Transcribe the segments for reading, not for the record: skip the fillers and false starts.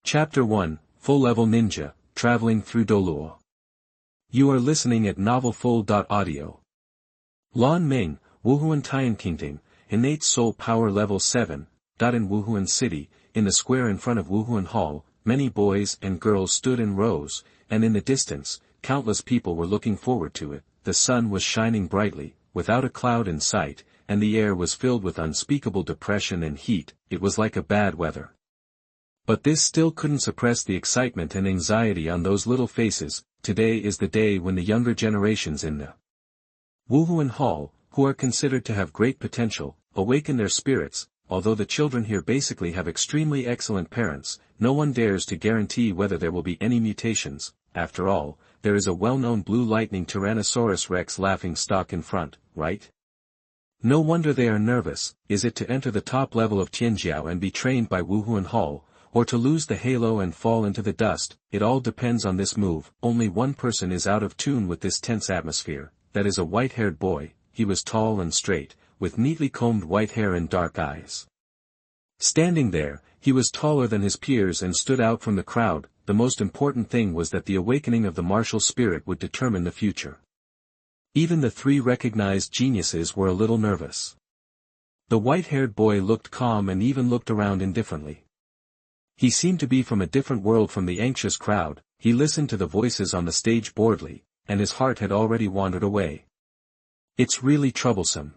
Chapter 1, Full-Level Ninja, Traveling Through Douluo. You are listening at novelfull.audio. Lan Ming, Wuhuan Tianqingting, Innate Soul Power Level 7. In Wuhuan City, in the square in front of Wuhuan Hall, many boys and girls stood in rows, and in the distance, countless people were looking forward to it. The sun was shining brightly, without a cloud in sight, and the air was filled with unspeakable depression and heat. It was like a bad weather. But this still couldn't suppress the excitement and anxiety on those little faces. Today is the day when the younger generations in the Wuhuan Hall, who are considered to have great potential, awaken their spirits. Although the children here basically have extremely excellent parents, no one dares to guarantee whether there will be any mutations. After all, there is a well-known blue lightning Tyrannosaurus Rex laughing stock in front, right? No wonder they are nervous. Is it to enter the top level of Tianjiao and be trained by Wuhuan Hall, or to lose the halo and fall into the dust? It all depends on this move. Only one person is out of tune with this tense atmosphere. That is a white-haired boy. He was tall and straight, with neatly combed white hair and dark eyes. Standing there, he was taller than his peers and stood out from the crowd. The most important thing was that the awakening of the martial spirit would determine the future. Even the three recognized geniuses were a little nervous. The white-haired boy looked calm and even looked around indifferently. He seemed to be from a different world from the anxious crowd. He listened to the voices on the stage boredly, and his heart had already wandered away. It's really troublesome.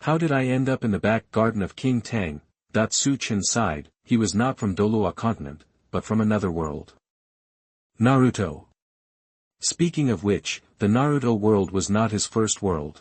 How did I end up in the back garden of King Tang? Su Chen sighed. He was not from Douluo Continent, but from another world. Naruto. Speaking of which, the Naruto world was not his first world.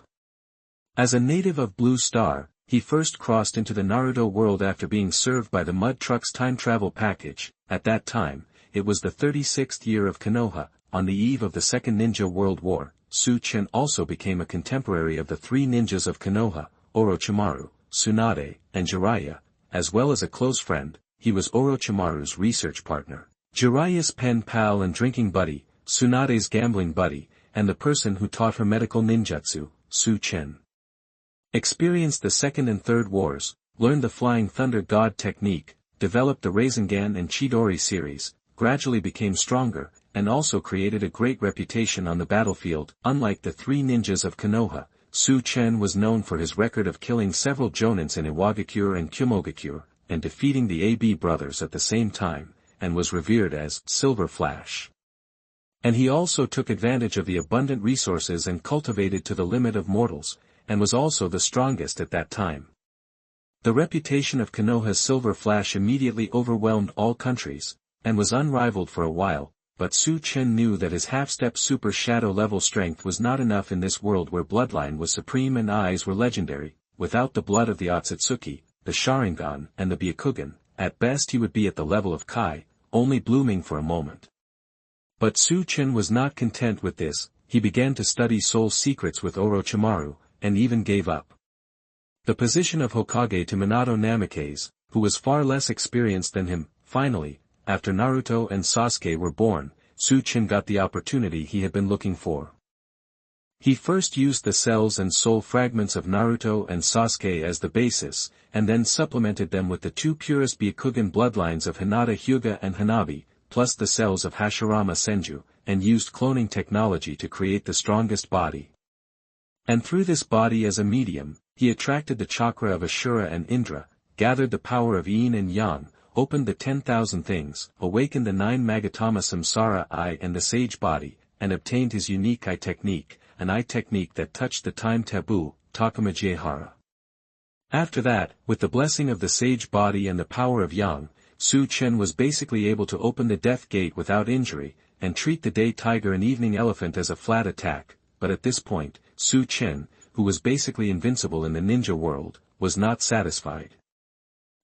As a native of Blue Star, he first crossed into the Naruto world after being served by the Mud Truck's time travel package. At that time, it was the 36th year of Konoha. On the eve of the Second Ninja World War, Su Chen also became a contemporary of the three ninjas of Konoha, Orochimaru, Tsunade, and Jiraiya. As well as a close friend, he was Orochimaru's research partner, Jiraiya's pen pal and drinking buddy, Tsunade's gambling buddy, and the person who taught her medical ninjutsu, Su Chen. Experienced the Second and Third Wars, learned the Flying Thunder God technique, developed the Rasengan and Chidori series, gradually became stronger, and also created a great reputation on the battlefield. Unlike the three ninjas of Konoha, Su Chen was known for his record of killing several jonins in Iwagakure and Kyomogakure, and defeating the AB brothers at the same time, and was revered as Silver Flash. And he also took advantage of the abundant resources and cultivated to the limit of mortals, and was also the strongest at that time. The reputation of Konoha's Silver Flash immediately overwhelmed all countries, and was unrivaled for a while. But Su Chen knew that his half-step super shadow level strength was not enough in this world where bloodline was supreme and eyes were legendary. Without the blood of the Otsutsuki, the Sharingan and the Byakugan, at best he would be at the level of Kai, only blooming for a moment. But Su Chen was not content with this. He began to study soul secrets with Orochimaru, and even gave up the position of Hokage to Minato Namikaze, who was far less experienced than him. Finally, after Naruto and Sasuke were born, Su Chen got the opportunity he had been looking for. He first used the cells and soul fragments of Naruto and Sasuke as the basis, and then supplemented them with the two purest Byakugan bloodlines of Hinata Hyuga and Hanabi, plus the cells of Hashirama Senju, and used cloning technology to create the strongest body. And through this body as a medium, he attracted the chakra of Ashura and Indra, gathered the power of Yin and Yang, opened the 10,000 things, awakened the 9 Magatama Samsara eye and the sage body, and obtained his unique eye technique, an eye technique that touched the time taboo, Takamajihara. After that, with the blessing of the sage body and the power of Yang, Su Chen was basically able to open the death gate without injury, and treat the day tiger and evening elephant as a flat attack. But at this point, Su Chen, who was basically invincible in the ninja world, was not satisfied.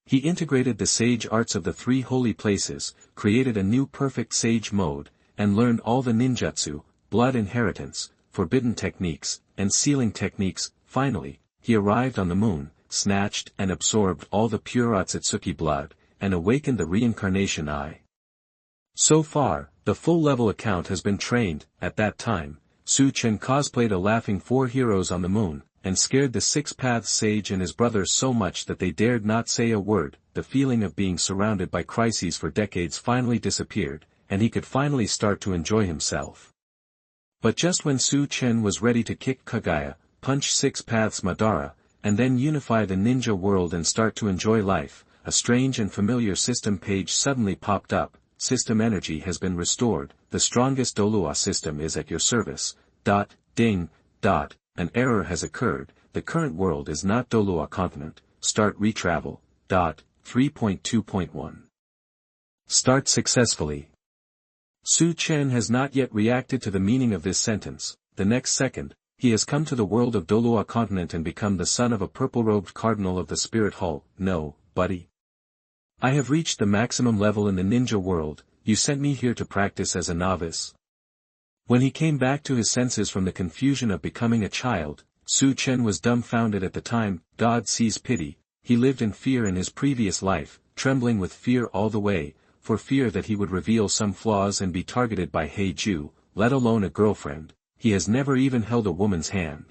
He integrated the sage arts of the three holy places, created a new perfect sage mode, and learned all the ninjutsu, blood inheritance, forbidden techniques, and sealing techniques. Finally, he arrived on the moon, snatched and absorbed all the pure Otsutsuki blood, and awakened the reincarnation eye. So far, the full-level account has been trained. At that time, Su Chen cosplayed a laughing four heroes on the moon, and scared the Six Paths sage and his brothers so much that they dared not say a word. The feeling of being surrounded by crises for decades finally disappeared, and he could finally start to enjoy himself. But just when Chen was ready to kick Kaguya, punch Six Paths Madara, and then unify the ninja world and start to enjoy life, a strange and familiar system page suddenly popped up. System energy has been restored, the strongest Douluo system is at your service. Ding. An error has occurred, the current world is not Douluo Continent, start retravel. 3.2.1. Start successfully. Chen has not yet reacted to the meaning of this sentence. The next second, he has come to the world of Douluo Continent and become the son of a purple-robed cardinal of the Spirit Hall. No, buddy. I have reached the maximum level in the ninja world, you sent me here to practice as a novice. When he came back to his senses from the confusion of becoming a child, Chen was dumbfounded at the time. God sees pity, he lived in fear in his previous life, trembling with fear all the way, for fear that he would reveal some flaws and be targeted by Heiju, let alone a girlfriend. He has never even held a woman's hand.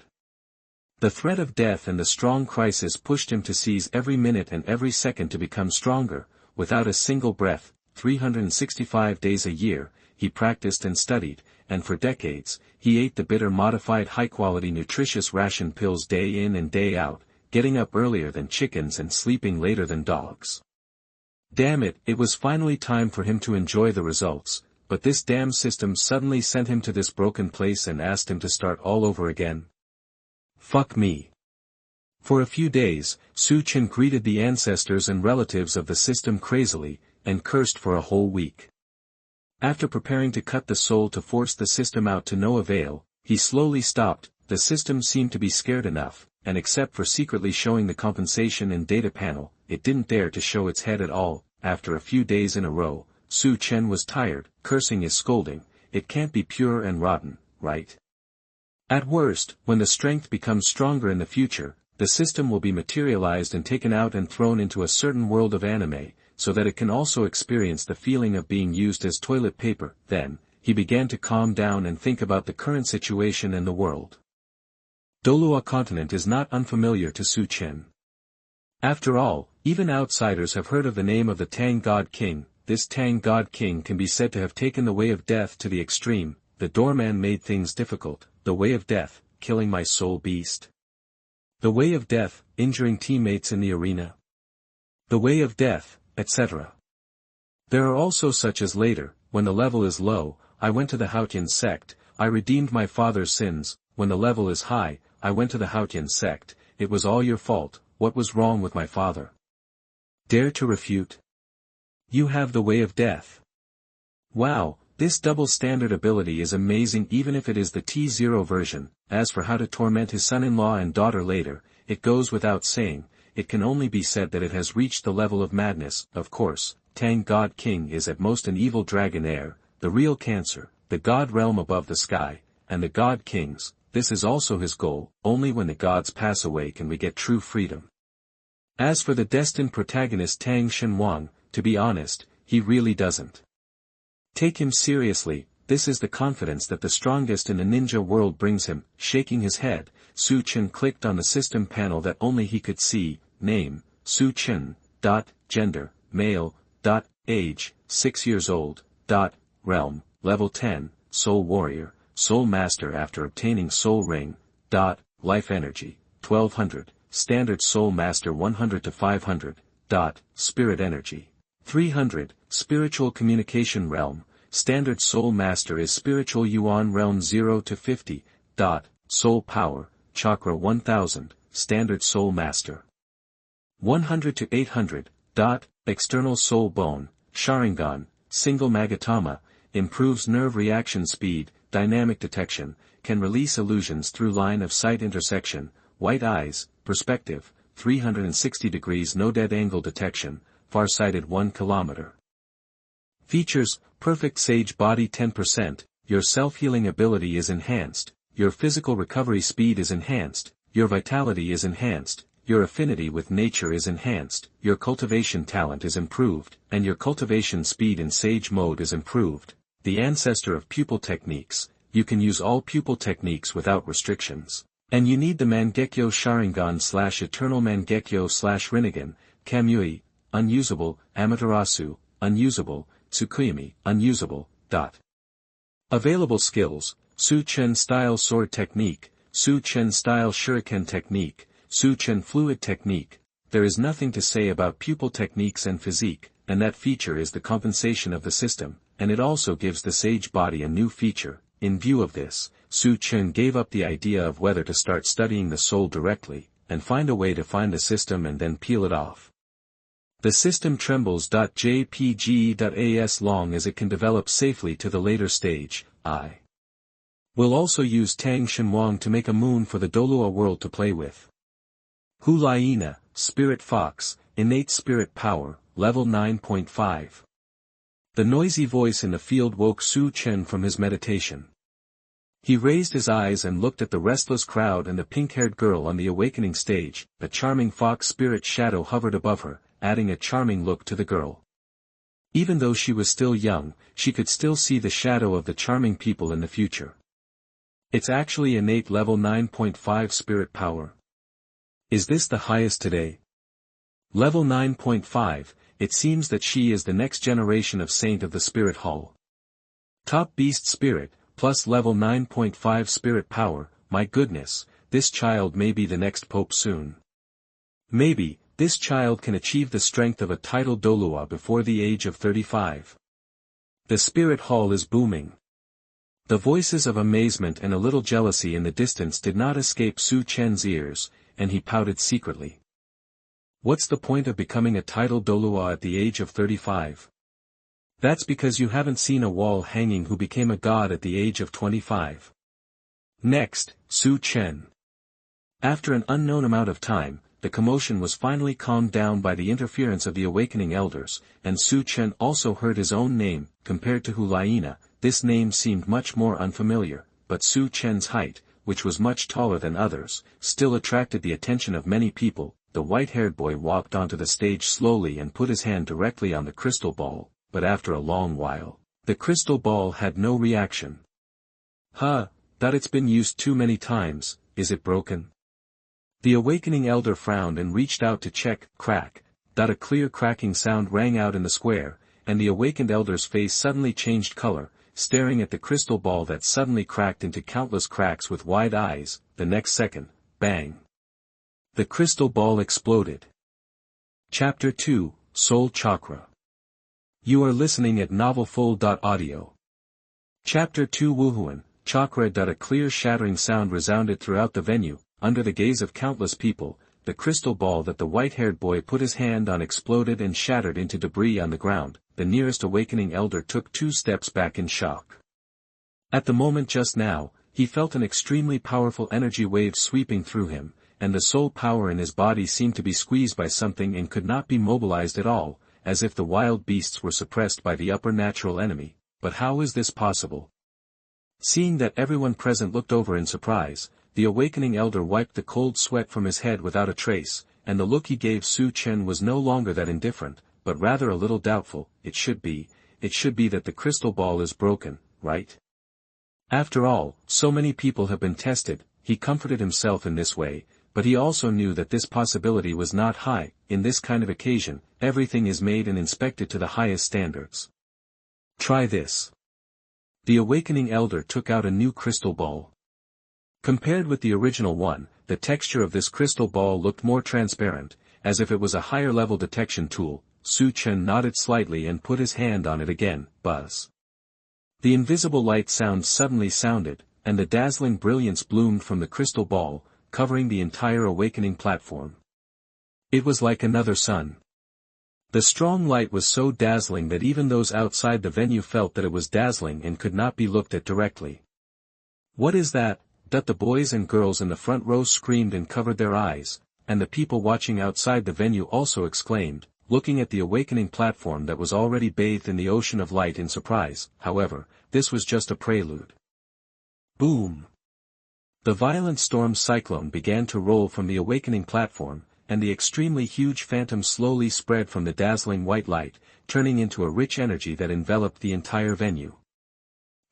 The threat of death and the strong crisis pushed him to seize every minute and every second to become stronger. Without a single breath, 365 days a year, he practiced and studied, and for decades, he ate the bitter modified high-quality nutritious ration pills day in and day out, getting up earlier than chickens and sleeping later than dogs. Damn it, it was finally time for him to enjoy the results, but this damn system suddenly sent him to this broken place and asked him to start all over again. Fuck me. For a few days, Chen greeted the ancestors and relatives of the system crazily, and cursed for a whole week. After preparing to cut the soul to force the system out to no avail, he slowly stopped. The system seemed to be scared enough, and except for secretly showing the compensation and data panel, it didn't dare to show its head at all. After a few days in a row, Chen was tired, cursing is scolding, it can't be pure and rotten, right? At worst, when the strength becomes stronger in the future, the system will be materialized and taken out and thrown into a certain world of anime, so that it can also experience the feeling of being used as toilet paper. Then, he began to calm down and think about the current situation in the world. Douluo Continent is not unfamiliar to Chen. After all, even outsiders have heard of the name of the Tang God King. This Tang God King can be said to have taken the way of death to the extreme. The doorman made things difficult. The way of death, killing my soul beast. The way of death, injuring teammates in the arena. The way of death, etc. There are also such as later, when the level is low, I went to the Haotian sect, I redeemed my father's sins. When the level is high, I went to the Haotian sect, it was all your fault. What was wrong with my father? Dare to refute? You have the way of death. Wow, this double standard ability is amazing even if it is the T0 version. As for how to torment his son-in-law and daughter later, it goes without saying, it can only be said that it has reached the level of madness. Of course, Tang God King is at most an evil dragon heir, the real cancer, the god realm above the sky, and the god kings. This is also his goal. Only when the gods pass away can we get true freedom. As for the destined protagonist Tang Shenhuang, to be honest, he really doesn't take him seriously. This is the confidence that the strongest in the ninja world brings him. Shaking his head, Chen clicked on the system panel that only he could see. Name, Chen. Gender, male. Age, 6 years old. Realm, level 10, soul warrior, soul master after obtaining soul ring. Life energy, 1200, standard soul master 100 to 500. Spirit energy, 300, spiritual communication realm, standard soul master is spiritual yuan realm 0 to 50. Soul power, chakra 1000, standard soul master 100 to 800. External soul bone, Sharingan, single Magatama, improves nerve reaction speed, dynamic detection, can release illusions through line of sight intersection, white eyes, perspective, 360 degrees no dead angle detection, farsighted 1 kilometer. Features, perfect sage body 10%, your self-healing ability is enhanced, your physical recovery speed is enhanced, your vitality is enhanced, your affinity with nature is enhanced, your cultivation talent is improved, and your cultivation speed in sage mode is improved. The ancestor of pupil techniques, you can use all pupil techniques without restrictions. And you need the Mangekyo Sharingan / Eternal Mangekyo / Rinnegan, Kamui, unusable, Amaterasu, unusable, Tsukuyomi, unusable, ... Available skills, Su-Chen style sword technique, Su-Chen style shuriken technique, Su-Chen fluid technique. There is nothing to say about pupil techniques and physique, and that feature is the compensation of the system, and it also gives the sage body a new feature. In view of this, Su-Chen gave up the idea of whether to start studying the soul directly, and find a way to find the system and then peel it off. The system trembles. .jpg.as long as it can develop safely to the later stage. I will also use Tang Shenhuang to make a moon for the Douluo world to play with. Hu Laina, Spirit Fox, Innate Spirit Power, Level 9.5. The noisy voice in the field woke Su-Chen from his meditation. He raised his eyes and looked at the restless crowd and the pink-haired girl on the awakening stage. A charming fox spirit shadow hovered above her, adding a charming look to the girl. Even though she was still young, she could still see the shadow of the charming people in the future. It's actually innate level 9.5 spirit power. Is this the highest today? Level 9.5, it seems that she is the next generation of Saint of the Spirit Hall. Top Beast Spirit, plus level 9.5 spirit power. My goodness, this child may be the next pope soon. Maybe, this child can achieve the strength of a titled Douluo before the age of 35. The spirit hall is booming. The voices of amazement and a little jealousy in the distance did not escape Su-Chen's ears, and he pouted secretly. What's the point of becoming a titled Douluo at the age of 35? That's because you haven't seen a wall hanging who became a god at the age of 25. Next, Su-Chen. After an unknown amount of time, the commotion was finally calmed down by the interference of the awakening elders, and Su-Chen also heard his own name. Compared to Hu Laina, this name seemed much more unfamiliar, but Su-Chen's height, which was much taller than others, still attracted the attention of many people. The white-haired boy walked onto the stage slowly and put his hand directly on the crystal ball, but after a long while, the crystal ball had no reaction. That it's been used too many times. Is it broken? The awakening elder frowned and reached out to check. Crack. A clear cracking sound rang out in the square, and the awakened elder's face suddenly changed color, staring at the crystal ball that suddenly cracked into countless cracks with wide eyes. The next second, bang. The crystal ball exploded. Chapter 2, Soul Chakra. You are listening at novelfull.audio. Chapter 2 Wuhuan, Chakra. A clear shattering sound resounded throughout the venue. Under the gaze of countless people, the crystal ball that the white-haired boy put his hand on exploded and shattered into debris on the ground. The nearest awakening elder took 2 steps back in shock. At the moment just now, he felt an extremely powerful energy wave sweeping through him, and the soul power in his body seemed to be squeezed by something and could not be mobilized at all, as if the wild beasts were suppressed by the upper natural enemy. But how is this possible? Seeing that everyone present looked over in surprise, the awakening elder wiped the cold sweat from his head without a trace, and the look he gave Su-Chen was no longer that indifferent, but rather a little doubtful. It should be that the crystal ball is broken, right? After all, so many people have been tested. He comforted himself in this way, but he also knew that this possibility was not high. In this kind of occasion, everything is made and inspected to the highest standards. Try this. The awakening elder took out a new crystal ball. Compared with the original one, the texture of this crystal ball looked more transparent, as if it was a higher-level detection tool. Su-Chen nodded slightly and put his hand on it again. Buzz. The invisible light sound suddenly sounded, and the dazzling brilliance bloomed from the crystal ball, covering the entire awakening platform. It was like another sun. The strong light was so dazzling that even those outside the venue felt that it was dazzling and could not be looked at directly. What is that? The boys and girls in the front row screamed and covered their eyes, and the people watching outside the venue also exclaimed, looking at the awakening platform that was already bathed in the ocean of light in surprise. However, this was just a prelude. Boom! The violent storm cyclone began to roll from the awakening platform, and the extremely huge phantom slowly spread from the dazzling white light, turning into a rich energy that enveloped the entire venue.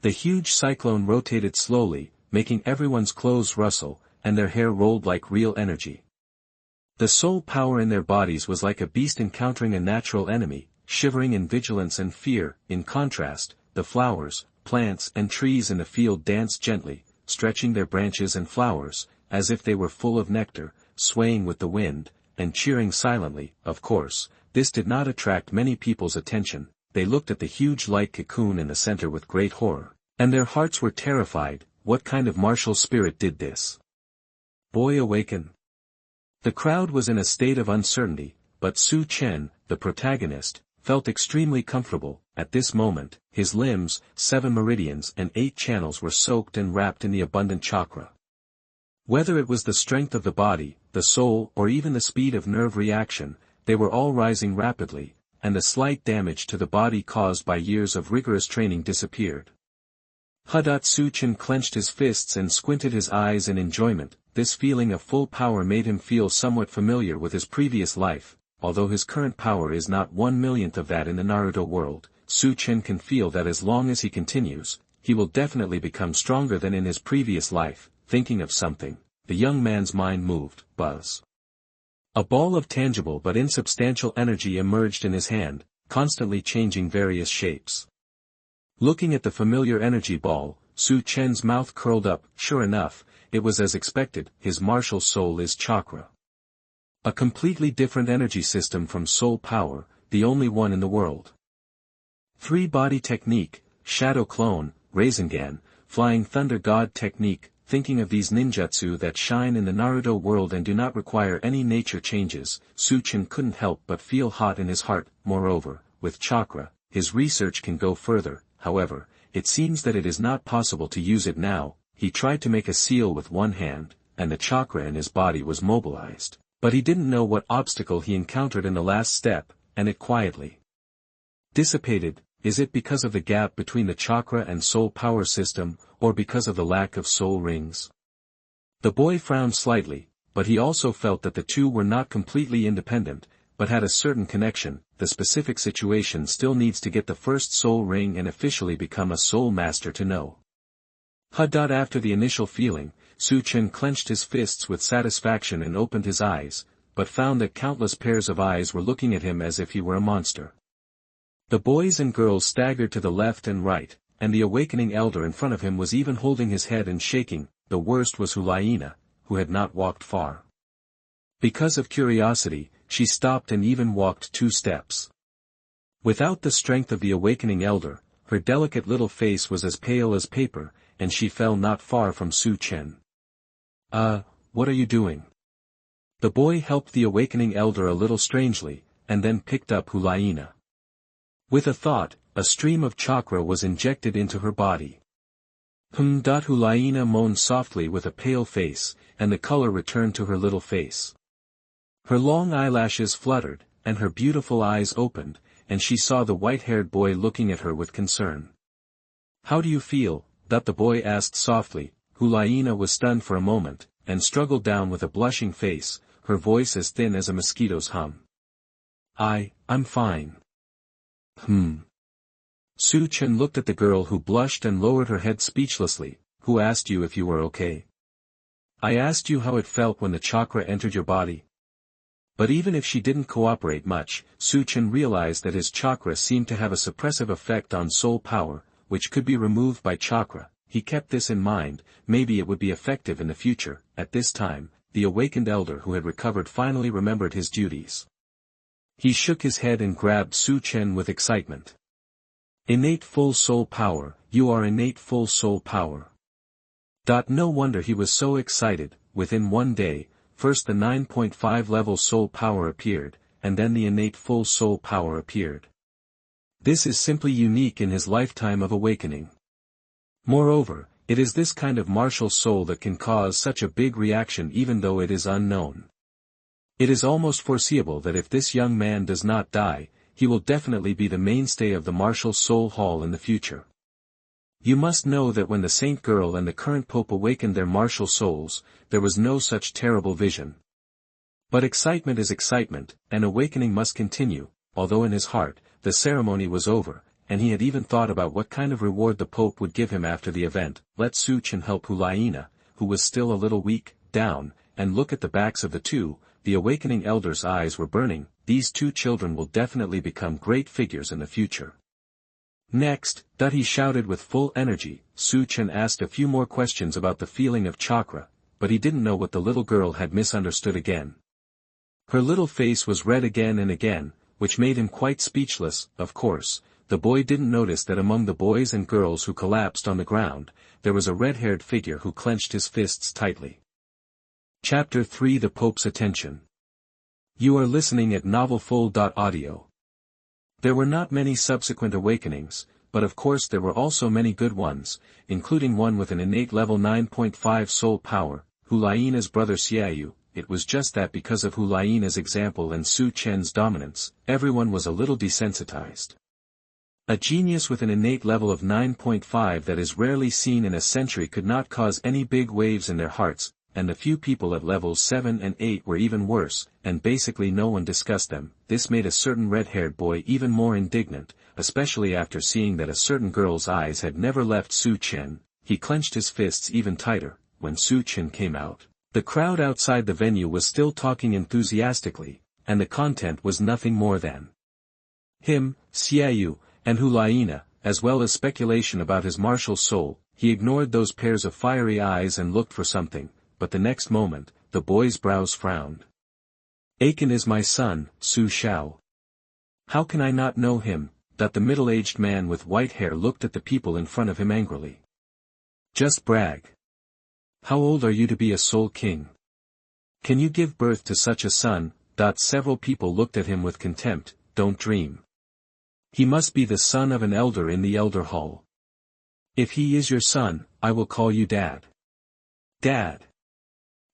The huge cyclone rotated slowly, making everyone's clothes rustle, and their hair rolled like real energy. The soul power in their bodies was like a beast encountering a natural enemy, shivering in vigilance and fear. In contrast, the flowers, plants and trees in the field danced gently, stretching their branches and flowers, as if they were full of nectar, swaying with the wind, and cheering silently. Of course, this did not attract many people's attention. They looked at the huge light cocoon in the center with great horror, and their hearts were terrified. What kind of martial spirit did this boy awaken? The crowd was in a state of uncertainty, but Chen, the protagonist, felt extremely comfortable. At this moment, his limbs, 7 meridians and 8 channels were soaked and wrapped in the abundant chakra. Whether it was the strength of the body, the soul or even the speed of nerve reaction, they were all rising rapidly, and the slight damage to the body caused by years of rigorous training disappeared. Chen clenched his fists and squinted his eyes in enjoyment. This feeling of full power made him feel somewhat familiar with his previous life. Although his current power is not 1/1,000,000th of that in the Naruto world, Chen can feel that as long as he continues, he will definitely become stronger than in his previous life. Thinking of something, the young man's mind moved. Buzz. A ball of tangible but insubstantial energy emerged in his hand, constantly changing various shapes. Looking at the familiar energy ball, Chen's mouth curled up. Sure enough, it was as expected. His martial soul is chakra. A completely different energy system from soul power, the only one in the world. 3-body technique, shadow clone, Rasengan, flying thunder god technique. Thinking of these ninjutsu that shine in the Naruto world and do not require any nature changes, Chen couldn't help but feel hot in his heart. Moreover, with chakra, his research can go further. However, it seems that it is not possible to use it now. He tried to make a seal with one hand, and the chakra in his body was mobilized. But he didn't know what obstacle he encountered in the last step, and it quietly dissipated. Is it because of the gap between the chakra and soul power system, or because of the lack of soul rings? The boy frowned slightly, but he also felt that the two were not completely independent, but had a certain connection. The specific situation still needs to get the first soul ring and officially become a soul master to know. After the initial feeling, Chen clenched his fists with satisfaction and opened his eyes, but found that countless pairs of eyes were looking at him as if he were a monster. The boys and girls staggered to the left and right, and the awakening elder in front of him was even holding his head and shaking. The worst was Hulaina, who had not walked far. Because of curiosity, she stopped and even walked 2 steps. Without the strength of the awakening elder, her delicate little face was as pale as paper, and she fell not far from Chen. What are you doing? The boy helped the awakening elder a little strangely, and then picked up Hulaina. With a thought, a stream of chakra was injected into her body. Hulaina moaned softly with a pale face, and the color returned to her little face. Her long eyelashes fluttered, and her beautiful eyes opened, and she saw the white-haired boy looking at her with concern. How do you feel? The boy asked softly. Hulaina was stunned for a moment, and struggled down with a blushing face, her voice as thin as a mosquito's hum. I'm fine. Chen looked at the girl who blushed and lowered her head speechlessly. Who asked you if you were okay? I asked you how it felt when the chakra entered your body. But even if she didn't cooperate much, Chen realized that his chakra seemed to have a suppressive effect on soul power, which could be removed by chakra. He kept this in mind. Maybe it would be effective in the future. At this time, the awakened elder who had recovered finally remembered his duties. He shook his head and grabbed Chen with excitement. Innate full soul power, you are innate full soul power. No wonder he was so excited. Within one day, first the 9.5 level soul power appeared, and then the innate full soul power appeared. This is simply unique in his lifetime of awakening. Moreover, it is this kind of martial soul that can cause such a big reaction even though it is unknown. It is almost foreseeable that if this young man does not die, he will definitely be the mainstay of the martial soul hall in the future. You must know that when the saint girl and the current pope awakened their martial souls, there was no such terrible vision. But excitement is excitement, and awakening must continue. Although in his heart, the ceremony was over, and he had even thought about what kind of reward the pope would give him after the event. Let Chen help Hulaina, who was still a little weak. down, and look at the backs of the two. The awakening elder's eyes were burning. These two children will definitely become great figures in the future. Next, he shouted with full energy. Chen asked a few more questions about the feeling of chakra, but he didn't know what the little girl had misunderstood again. Her little face was red again and again, which made him quite speechless. Of course, the boy didn't notice that among the boys and girls who collapsed on the ground, there was a red-haired figure who clenched his fists tightly. Chapter 3: The Pope's Attention. You are listening at novelfull.audio. There were not many subsequent awakenings, but of course there were also many good ones, including one with an innate level 9.5 soul power, Huaina's brother Xiaoyu. It was just that because of Huaina's example and Chen's dominance, everyone was a little desensitized. A genius with an innate level of 9.5 that is rarely seen in a century could not cause any big waves in their hearts, and the few people at levels 7 and 8 were even worse, and basically no one discussed them. This made a certain red-haired boy even more indignant, especially after seeing that a certain girl's eyes had never left Chen. He clenched his fists even tighter. When Chen came out, the crowd outside the venue was still talking enthusiastically, and the content was nothing more than him, Xiaoyu, and Huaina, as well as speculation about his martial soul. He ignored those pairs of fiery eyes and looked for something, but the next moment, the boy's brows frowned. Aiken is my son, Su Xiao. How can I not know him? That the middle-aged man with white hair looked at the people in front of him angrily. Just brag. How old are you to be a soul king? Can you give birth to such a son? Several people looked at him with contempt. Don't dream. He must be the son of an elder in the elder hall. If he is your son, I will call you Dad. Dad.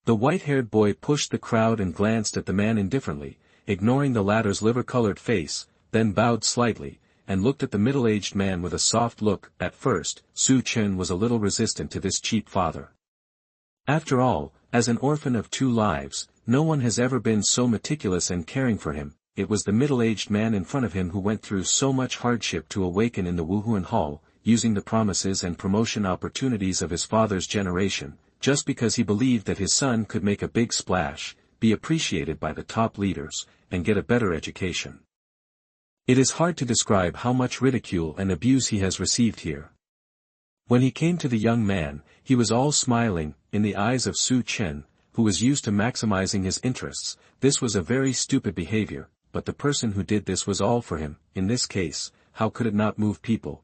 The white-haired boy pushed the crowd and glanced at the man indifferently, ignoring the latter's liver-colored face, then bowed slightly, and looked at the middle-aged man with a soft look. At first, Chen was a little resistant to this cheap father. After all, as an orphan of 2 lives, no one has ever been so meticulous and caring for him. It was the middle-aged man in front of him who went through so much hardship to awaken in the Wuhuan Hall, using the promises and promotion opportunities of his father's generation, just because he believed that his son could make a big splash, be appreciated by the top leaders, and get a better education. It is hard to describe how much ridicule and abuse he has received here. When he came to the young man, he was all smiling. In the eyes of Chen, who was used to maximizing his interests, this was a very stupid behavior, but the person who did this was all for him. In this case, how could it not move people?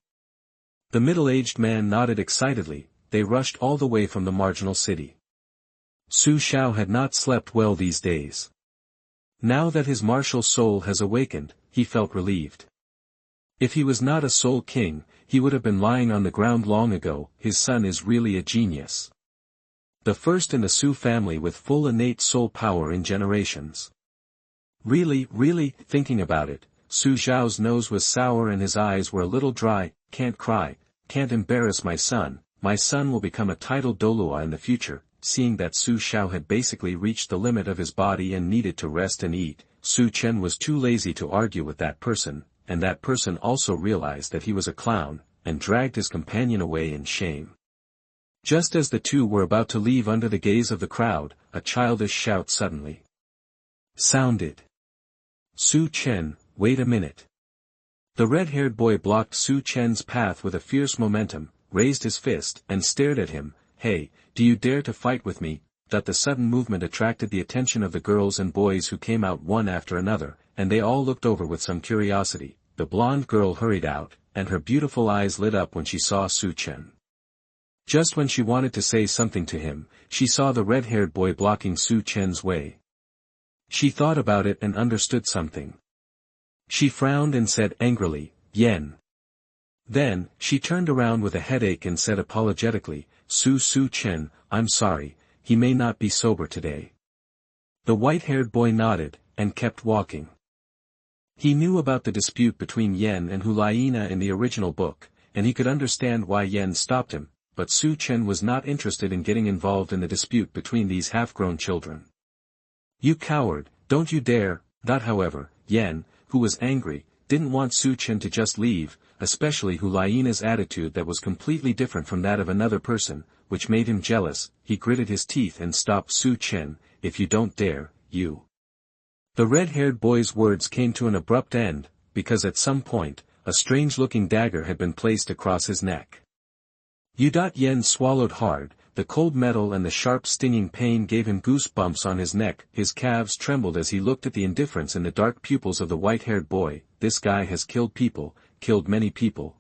The middle-aged man nodded excitedly. They rushed all the way from the marginal city. Su Xiao had not slept well these days. Now that his martial soul has awakened, he felt relieved. If he was not a soul king, he would have been lying on the ground long ago. His son is really a genius. The first in the Su family with full innate soul power in generations. Really, thinking about it, Su Xiao's nose was sour and his eyes were a little dry. Can't cry, can't embarrass my son. My son will become a titled Douluo in the future. Seeing that Su Xiao had basically reached the limit of his body and needed to rest and eat, Chen was too lazy to argue with that person, and that person also realized that he was a clown, and dragged his companion away in shame. Just as the two were about to leave under the gaze of the crowd, a childish shout suddenly sounded. Chen, wait a minute. The red-haired boy blocked Chen's path with a fierce momentum, raised his fist, and stared at him. Hey, do you dare to fight with me? The sudden movement attracted the attention of the girls and boys who came out one after another, and they all looked over with some curiosity. The blonde girl hurried out, and her beautiful eyes lit up when she saw Chen. Just when she wanted to say something to him, she saw the red-haired boy blocking Chen's way. She thought about it and understood something. She frowned and said angrily, Yen. Then, she turned around with a headache and said apologetically, Chen, I'm sorry, he may not be sober today. The white-haired boy nodded, and kept walking. He knew about the dispute between Yen and Huaina in the original book, and he could understand why Yen stopped him, but Chen was not interested in getting involved in the dispute between these half-grown children. You coward, don't you dare. However, Yen, who was angry, didn't want Chen to just leave. especially Hulaina's attitude that was completely different from that of another person, which made him jealous. He gritted his teeth and stopped Su Chen. "If you don't dare, you." The red-haired boy's words came to an abrupt end, because at some point, a strange-looking dagger had been placed across his neck. Yen swallowed hard. The cold metal and the sharp stinging pain gave him goosebumps on his neck. His calves trembled as he looked at the indifference in the dark pupils of the white-haired boy. This guy has killed people, killed many people.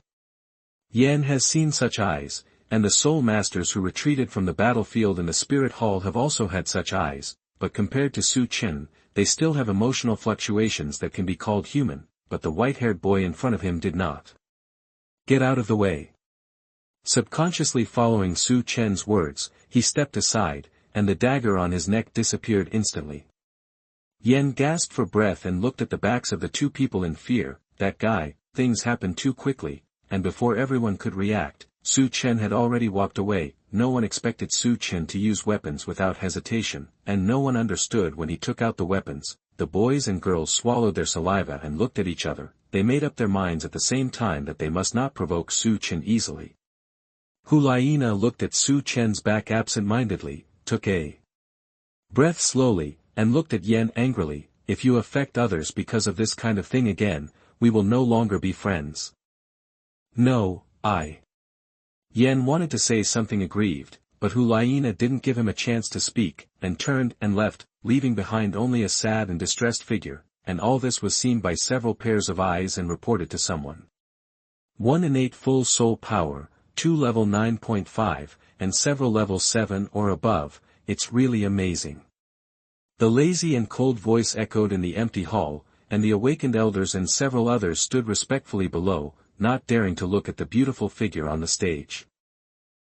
Yen has seen such eyes, and the soul masters who retreated from the battlefield in the spirit hall have also had such eyes, but compared to Su Chen, they still have emotional fluctuations that can be called human, but the white-haired boy in front of him did not. "Get out of the way." Subconsciously following Su Chen's words, he stepped aside, and the dagger on his neck disappeared instantly. Yen gasped for breath and looked at the backs of the two people in fear. That guy, things happened too quickly, and before everyone could react, Su Chen had already walked away. No one expected Su Chen to use weapons without hesitation, and no one understood when he took out the weapons. The boys and girls swallowed their saliva and looked at each other. They made up their minds at the same time that they must not provoke Su Chen easily. Hulaina looked at Su Chen's back absent-mindedly, took a breath slowly, and looked at Yen angrily. "If you affect others because of this kind of thing again, we will no longer be friends." "No, Yen wanted to say something aggrieved, but Hulaina didn't give him a chance to speak, and turned and left, leaving behind only a sad and distressed figure, and all this was seen by several pairs of eyes and reported to someone. 1 innate full soul power, 2 level 9.5, and several level 7 or above. It's really amazing. The lazy and cold voice echoed in the empty hall, and the awakened elders and several others stood respectfully below, not daring to look at the beautiful figure on the stage.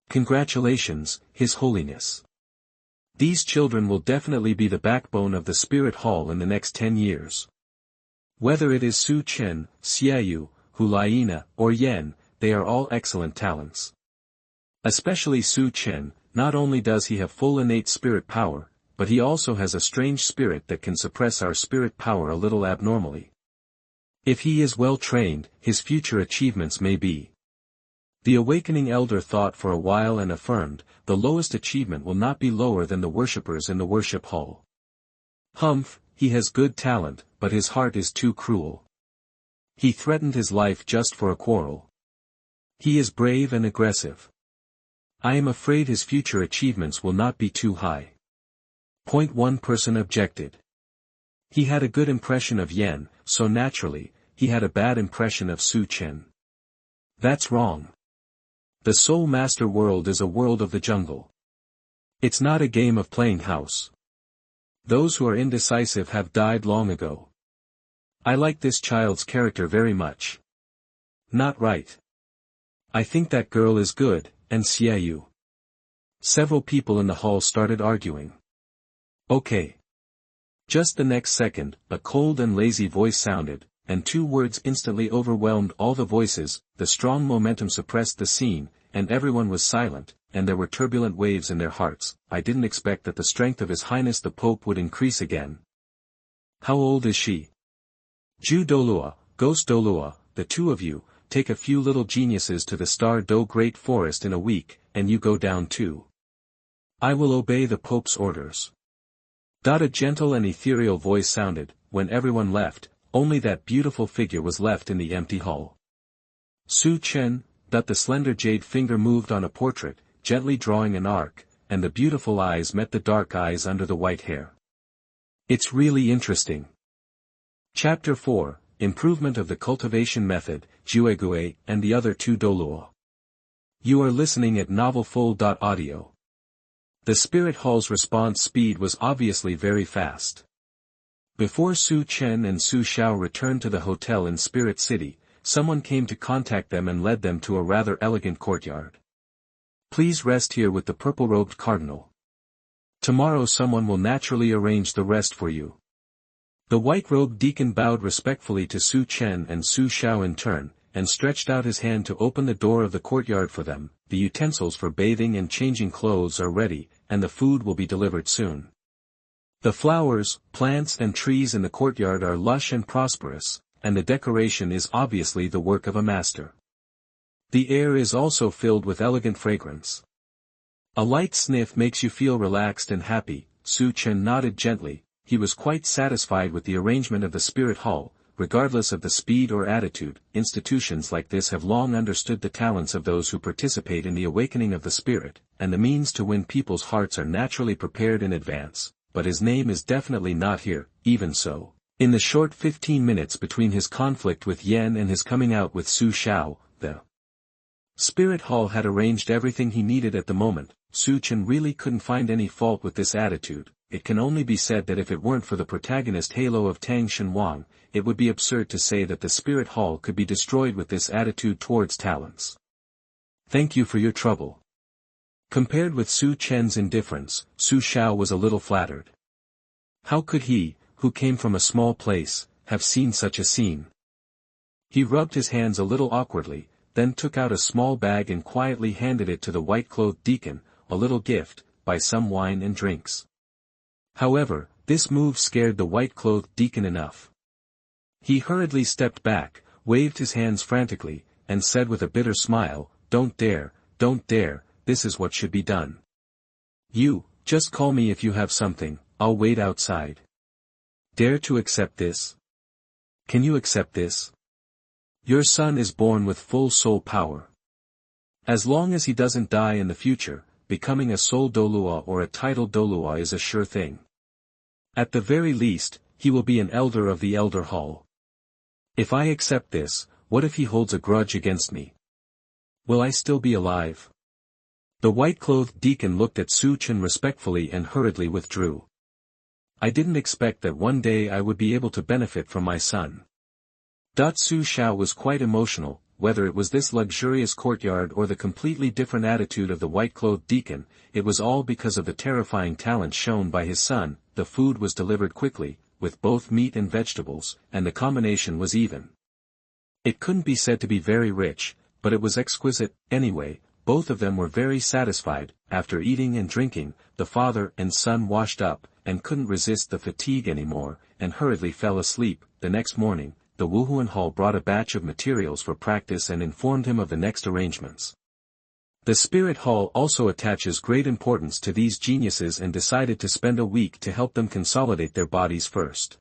"Congratulations, His Holiness. These children will definitely be the backbone of the Spirit Hall in the next 10 years. Whether it is Su Chen, Xiaoyu, Hulaina, or Yen, they are all excellent talents. Especially Su Chen. Not only does he have full innate spirit power, but he also has a strange spirit that can suppress our spirit power a little abnormally. If he is well trained, his future achievements may be." The awakening elder thought for a while and affirmed, "The lowest achievement will not be lower than the worshippers in the worship hall." "Humph, he has good talent, but his heart is too cruel. He threatened his life just for a quarrel. He is brave and aggressive. I am afraid his future achievements will not be too high." One person objected. He had a good impression of Yen, so naturally, he had a bad impression of Su Chen. "That's wrong. The Soul Master world is a world of the jungle. It's not a game of playing house. Those who are indecisive have died long ago. I like this child's character very much." "Not right. I think that girl is good, and Xiaoyu." Several people in the hall started arguing. "Okay." Just the next second, a cold and lazy voice sounded, and two words instantly overwhelmed all the voices. The strong momentum suppressed the scene, and everyone was silent, and there were turbulent waves in their hearts. "I didn't expect that the strength of His Highness the Pope would increase again. How old is she?" "Ju Douluo, Ghost Douluo, the two of you, take a few little geniuses to the Star Do Great Forest in a week, and you go down too. I will obey the Pope's orders." A gentle and ethereal voice sounded. When everyone left, only that beautiful figure was left in the empty hall. "Su Chen." The slender jade finger moved on a portrait, gently drawing an arc, and the beautiful eyes met the dark eyes under the white hair. "It's really interesting." Chapter 4, Improvement of the Cultivation Method, Juegui, and the Other Two Douluo. You are listening at novelfull.audio. The Spirit Hall's response speed was obviously very fast. Before Su Chen and Su Xiao returned to the hotel in Spirit City, someone came to contact them and led them to a rather elegant courtyard. "Please rest here with the purple-robed cardinal. Tomorrow someone will naturally arrange the rest for you." The white-robed deacon bowed respectfully to Su Chen and Su Xiao in turn, and stretched out his hand to open the door of the courtyard for them. "The utensils for bathing and changing clothes are ready, and the food will be delivered soon. The flowers, plants and trees in the courtyard are lush and prosperous, and the decoration is obviously the work of a master. The air is also filled with elegant fragrance. A light sniff makes you feel relaxed and happy. Chen nodded gently. He was quite satisfied with the arrangement of the spirit hall, regardless of the speed or attitude. Institutions like this have long understood the talents of those who participate in the awakening of the spirit, and the means to win people's hearts are naturally prepared in advance, but his name is definitely not here. Even so, in the short 15 minutes between his conflict with Yen and his coming out with Su Xiao, the spirit hall had arranged everything he needed at the moment. Chen really couldn't find any fault with this attitude. It can only be said that if it weren't for the protagonist halo of Tang Shenwang, it would be absurd to say that the spirit hall could be destroyed with this attitude towards talents. Thank you for your trouble. Compared with Su Chen's indifference, Su Xiao was a little flattered. How could he, who came from a small place, have seen such a scene? He rubbed his hands a little awkwardly, then took out a small bag and quietly handed it to the white-clothed deacon, a little gift, buy some wine and drinks. However, this move scared the white-clothed deacon enough. He hurriedly stepped back, waved his hands frantically, and said with a bitter smile, don't dare, this is what should be done. You, just call me if you have something, I'll wait outside. Dare to accept this? Can you accept this? Your son is born with full soul power. As long as he doesn't die in the future, becoming a soul Douluo or a titled Douluo is a sure thing. At the very least, he will be an elder of the Elder Hall. If I accept this, what if he holds a grudge against me? Will I still be alive? The white-clothed deacon looked at Chen respectfully and hurriedly withdrew. I didn't expect that one day I would be able to benefit from my son. Su Xiao was quite emotional. Whether it was this luxurious courtyard or the completely different attitude of the white-clothed deacon, it was all because of the terrifying talent shown by his son. The food was delivered quickly, with both meat and vegetables, and the combination was even. It couldn't be said to be very rich, but it was exquisite. Anyway, both of them were very satisfied. After eating and drinking, the father and son washed up, and couldn't resist the fatigue anymore, and hurriedly fell asleep. The next morning, the Wuhuan Hall brought a batch of materials for practice and informed him of the next arrangements. The Spirit Hall also attaches great importance to these geniuses and decided to spend a week to help them consolidate their bodies first.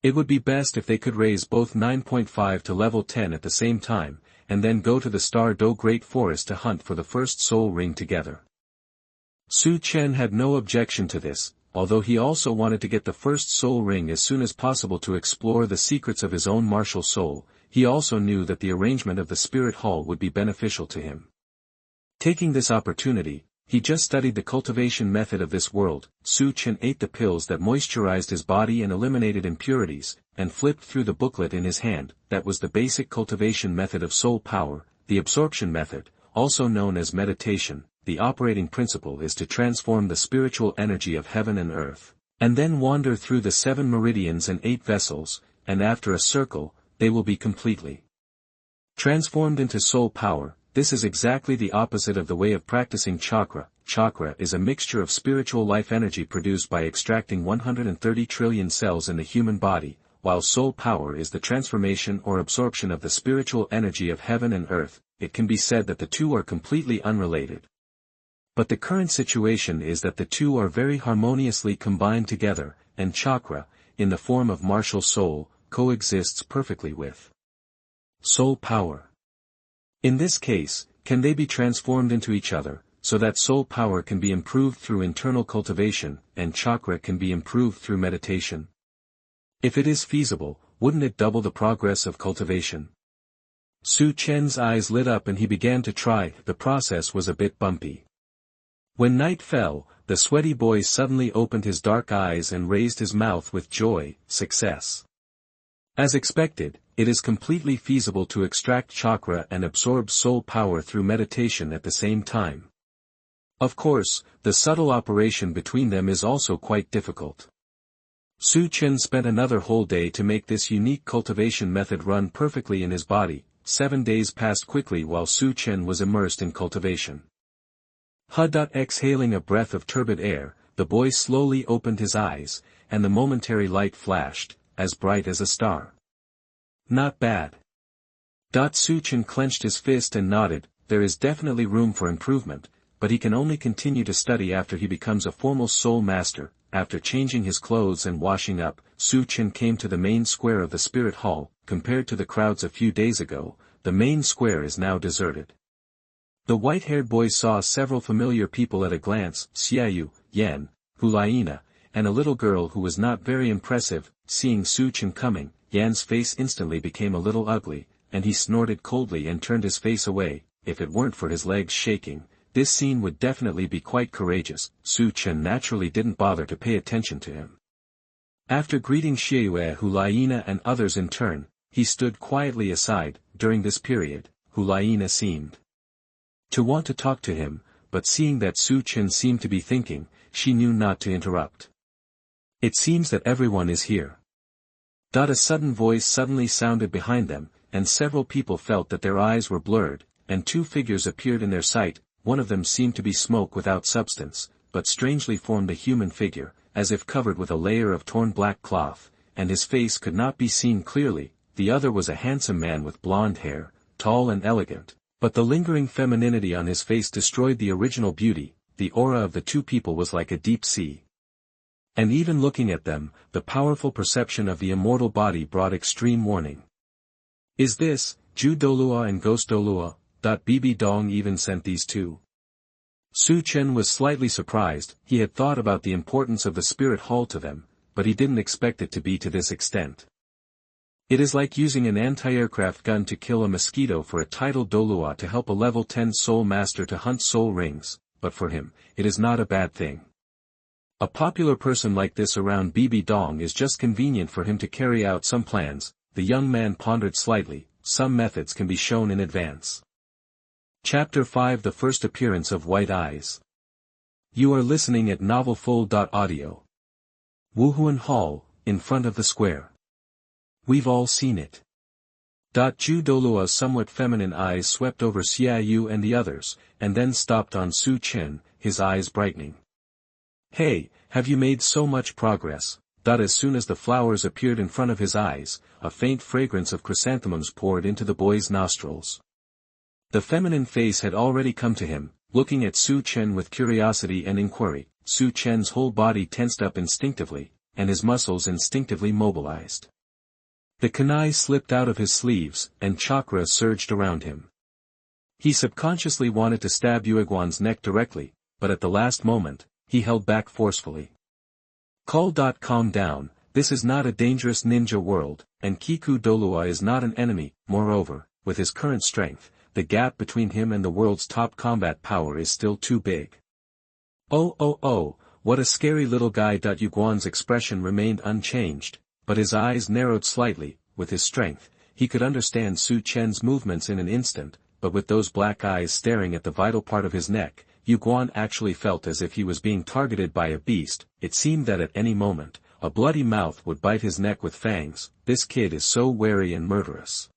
It would be best if they could raise both 9.5 to level 10 at the same time, and then go to the Star Do Great Forest to hunt for the first soul ring together. Chen had no objection to this, although he also wanted to get the first soul ring as soon as possible to explore the secrets of his own martial soul. He also knew that the arrangement of the Spirit Hall would be beneficial to him. Taking this opportunity, he just studied the cultivation method of this world. Chen ate the pills that moisturized his body and eliminated impurities, and flipped through the booklet in his hand. That was the basic cultivation method of soul power, the absorption method, also known as meditation. The operating principle is to transform the spiritual energy of heaven and earth, and then wander through the 7 meridians and 8 vessels, and after a circle, they will be completely transformed into soul power. This is exactly the opposite of the way of practicing chakra. Chakra is a mixture of spiritual life energy produced by extracting 130 trillion cells in the human body, while soul power is the transformation or absorption of the spiritual energy of heaven and earth. It can be said that the two are completely unrelated. But the current situation is that the two are very harmoniously combined together, and chakra, in the form of martial soul, coexists perfectly with soul power. In this case, can they be transformed into each other, so that soul power can be improved through internal cultivation, and chakra can be improved through meditation? If it is feasible, wouldn't it double the progress of cultivation? Chen's eyes lit up and he began to try. The process was a bit bumpy. When night fell, the sweaty boy suddenly opened his dark eyes and raised his mouth with joy. Success. As expected, it is completely feasible to extract chakra and absorb soul power through meditation at the same time. Of course, the subtle operation between them is also quite difficult. Chen spent another whole day to make this unique cultivation method run perfectly in his body. 7 days passed quickly while Chen was immersed in cultivation. Exhaling a breath of turbid air, the boy slowly opened his eyes, and the momentary light flashed, as bright as a star. Not bad. Su Chen clenched his fist and nodded. There is definitely room for improvement, but he can only continue to study after he becomes a formal soul master. After changing his clothes and washing up, Su Chen came to the main square of the spirit hall. Compared to the crowds a few days ago, the main square is now deserted. The white-haired boy saw several familiar people at a glance: Xiaoyu, Yan, Hulaina, and a little girl who was not very impressive. Seeing Su Chen coming, Yan's face instantly became a little ugly, and he snorted coldly and turned his face away. If it weren't for his legs shaking, this scene would definitely be quite courageous. Su Chen naturally didn't bother to pay attention to him. After greeting Xiaoyu, Hulaina and others in turn, he stood quietly aside. During this period, Hulaina seemed to want to talk to him, but seeing that Su Chen seemed to be thinking, she knew not to interrupt. It seems that everyone is here. A sudden voice suddenly sounded behind them, and several people felt that their eyes were blurred, and two figures appeared in their sight. One of them seemed to be smoke without substance, but strangely formed a human figure, as if covered with a layer of torn black cloth, and his face could not be seen clearly. The other was a handsome man with blonde hair, tall and elegant, but the lingering femininity on his face destroyed the original beauty. The aura of the two people was like a deep sea. And even looking at them, the powerful perception of the immortal body brought extreme warning. Is this, Ju Douluo and Ghost Douluo? Bb Dong even sent these two. Su Chen was slightly surprised. He had thought about the importance of the spirit hall to them, but he didn't expect it to be to this extent. It is like using an anti-aircraft gun to kill a mosquito for a titled Douluo to help a level 10 soul master to hunt soul rings, but for him, it is not a bad thing. A popular person like this around Bb Dong is just convenient for him to carry out some plans. The young man pondered slightly. Some methods can be shown in advance. Chapter 5: The First Appearance of White Eyes. You are listening at novelfull.audio. Wuhuan Hall, in front of the square. We've all seen it. Ju Douluo's somewhat feminine eyes swept over Xiaoyu and the others, and then stopped on Su Chen, his eyes brightening. Hey, have you made so much progress? As soon as the flowers appeared in front of his eyes, a faint fragrance of chrysanthemums poured into the boy's nostrils. The feminine face had already come to him, looking at Su Chen with curiosity and inquiry. Su Chen's whole body tensed up instinctively, and his muscles instinctively mobilized. The kunai slipped out of his sleeves, and chakra surged around him. He subconsciously wanted to stab Yueguan's neck directly, but at the last moment, he held back forcefully. Calm down, this is not a dangerous ninja world, and Kiku Douluo is not an enemy. Moreover, with his current strength, the gap between him and the world's top combat power is still too big. Oh, what a scary little guy. Yueguan's expression remained unchanged, but his eyes narrowed slightly. With his strength, he could understand Su Chen's movements in an instant, but with those black eyes staring at the vital part of his neck, Yueguan actually felt as if he was being targeted by a beast. It seemed that at any moment, a bloody mouth would bite his neck with fangs. This kid is so wary and murderous.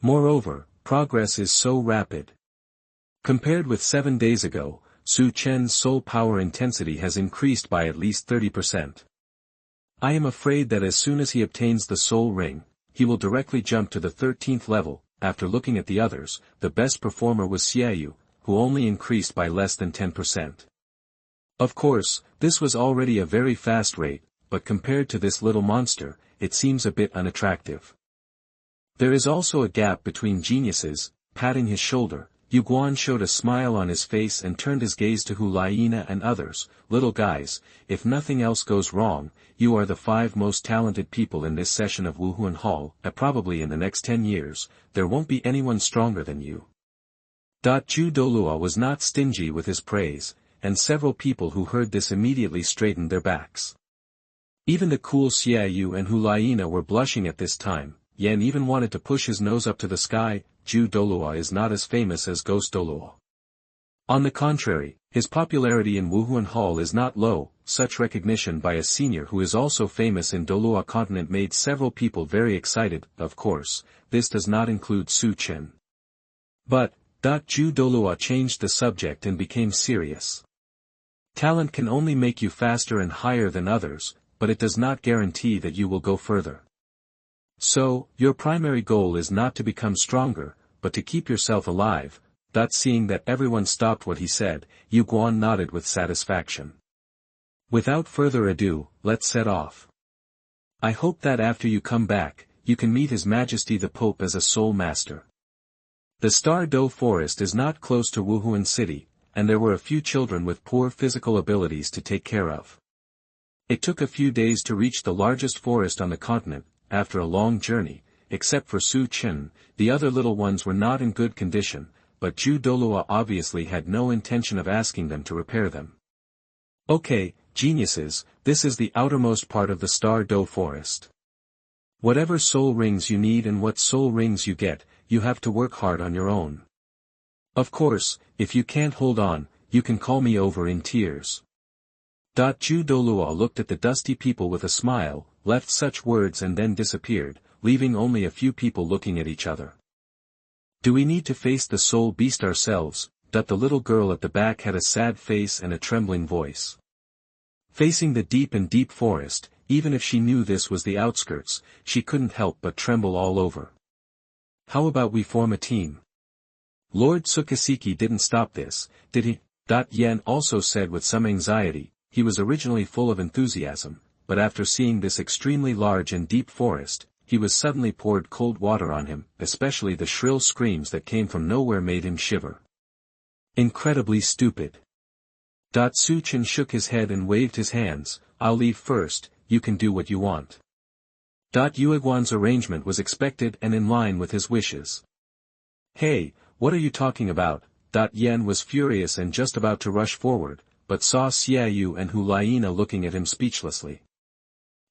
Moreover, progress is so rapid. Compared with 7 days ago, Su Chen's soul power intensity has increased by at least 30%. I am afraid that as soon as he obtains the soul ring, he will directly jump to the 13th level. After looking at the others, the best performer was Xiaoyu, who only increased by less than 10%. Of course, this was already a very fast rate, but compared to this little monster, it seems a bit unattractive. There is also a gap between geniuses. Patting his shoulder, Yueguan showed a smile on his face and turned his gaze to Hulaina and others. Little guys, if nothing else goes wrong, you are the 5 most talented people in this session of Wuhuan Hall. Probably in the next 10 years, there won't be anyone stronger than you. Ju Douluo was not stingy with his praise, and several people who heard this immediately straightened their backs. Even the cool Xiaoyu and Hulaina were blushing at this time. Yan even wanted to push his nose up to the sky. Ju Douluo is not as famous as Ghost Douluo. On the contrary, his popularity in Wuhuan Hall is not low. Such recognition by a senior who is also famous in Douluo Continent made several people very excited. Of course, this does not include Su Chen. But, Ju Douluo changed the subject and became serious. Talent can only make you faster and higher than others, but it does not guarantee that you will go further. So, your primary goal is not to become stronger, but to keep yourself alive. Seeing that everyone stopped what he said, Yu Guan nodded with satisfaction. Without further ado, let's set off. I hope that after you come back, you can meet His Majesty the Pope as a soul master. The Star Do Forest is not close to Wuhuan City, and there were a few children with poor physical abilities to take care of. It took a few days to reach the largest forest on the continent, after a long journey, except for Su Chen. The other little ones were not in good condition, but Ju Douluo obviously had no intention of asking them to repair them. Okay, geniuses, this is the outermost part of the Star Do Forest. Whatever soul rings you need and what soul rings you get, you have to work hard on your own. Of course, if you can't hold on, you can call me over in tears. Ju Douluo looked at the dusty people with a smile, left such words and then disappeared, leaving only a few people looking at each other. Do we need to face the soul beast ourselves? The little girl at the back had a sad face and a trembling voice. Facing the deep forest, even if she knew this was the outskirts, she couldn't help but tremble all over. How about we form a team? Lord Tsukisiki didn't stop this, did he? Yen also said with some anxiety. He was originally full of enthusiasm, but after seeing this extremely large and deep forest, he was suddenly poured cold water on him, especially the shrill screams that came from nowhere made him shiver. Incredibly stupid. Su Chen shook his head and waved his hands. I'll leave first, you can do what you want. Yueguan's arrangement was expected and in line with his wishes. Hey, what are you talking about? Yen was furious and just about to rush forward, but saw Xiaoyu and Hulaina looking at him speechlessly.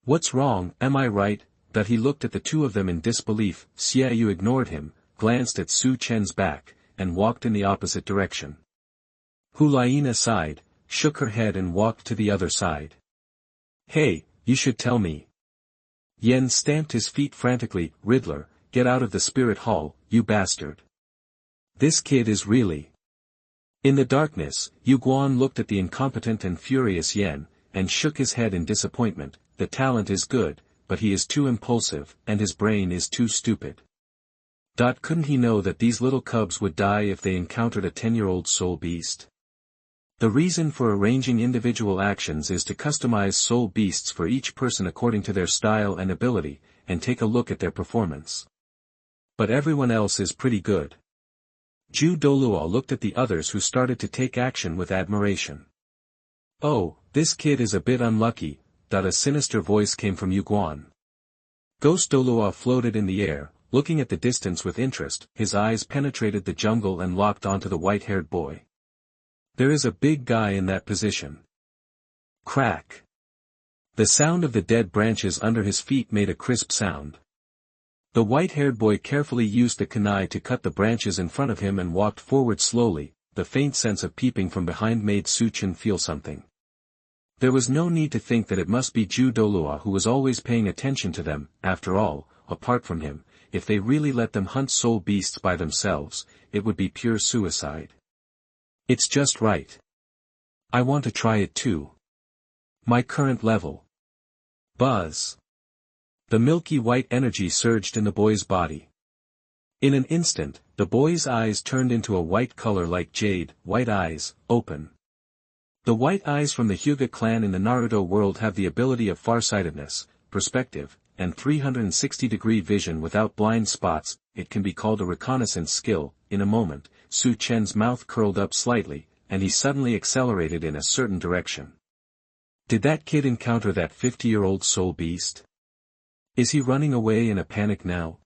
What's wrong, am I right? He looked at the two of them in disbelief. Xiaoyu ignored him, glanced at Su Chen's back, and walked in the opposite direction. Hulaina sighed, shook her head and walked to the other side. Hey, you should tell me. Yen stamped his feet frantically. Riddler, get out of the spirit hall, you bastard. This kid is really... In the darkness, Yu Guan looked at the incompetent and furious Yen, and shook his head in disappointment. The talent is good, but he is too impulsive, and his brain is too stupid. Couldn't he know that these little cubs would die if they encountered a 10-year-old soul beast? The reason for arranging individual actions is to customize soul beasts for each person according to their style and ability, and take a look at their performance. But everyone else is pretty good. Ju Douluo looked at the others who started to take action with admiration. Oh, this kid is a bit unlucky. A sinister voice came from Yu Guan. Ghost Douluo floated in the air, looking at the distance with interest. His eyes penetrated the jungle and locked onto the white-haired boy. There is a big guy in that position. Crack. The sound of the dead branches under his feet made a crisp sound. The white-haired boy carefully used the kunai to cut the branches in front of him and walked forward slowly. The faint sense of peeping from behind made Su Chen feel something. There was no need to think that it must be Ju Douluo who was always paying attention to them. After all, apart from him, if they really let them hunt soul beasts by themselves, it would be pure suicide. It's just right. I want to try it too. My current level. Buzz. The milky white energy surged in the boy's body. In an instant, the boy's eyes turned into a white color like jade. White eyes, open. The white eyes from the Hyuga clan in the Naruto world have the ability of farsightedness, perspective, and 360-degree vision without blind spots. It can be called a reconnaissance skill. In a moment, Su Chen's mouth curled up slightly, and he suddenly accelerated in a certain direction. Did that kid encounter that 50-year-old soul beast? Is he running away in a panic now?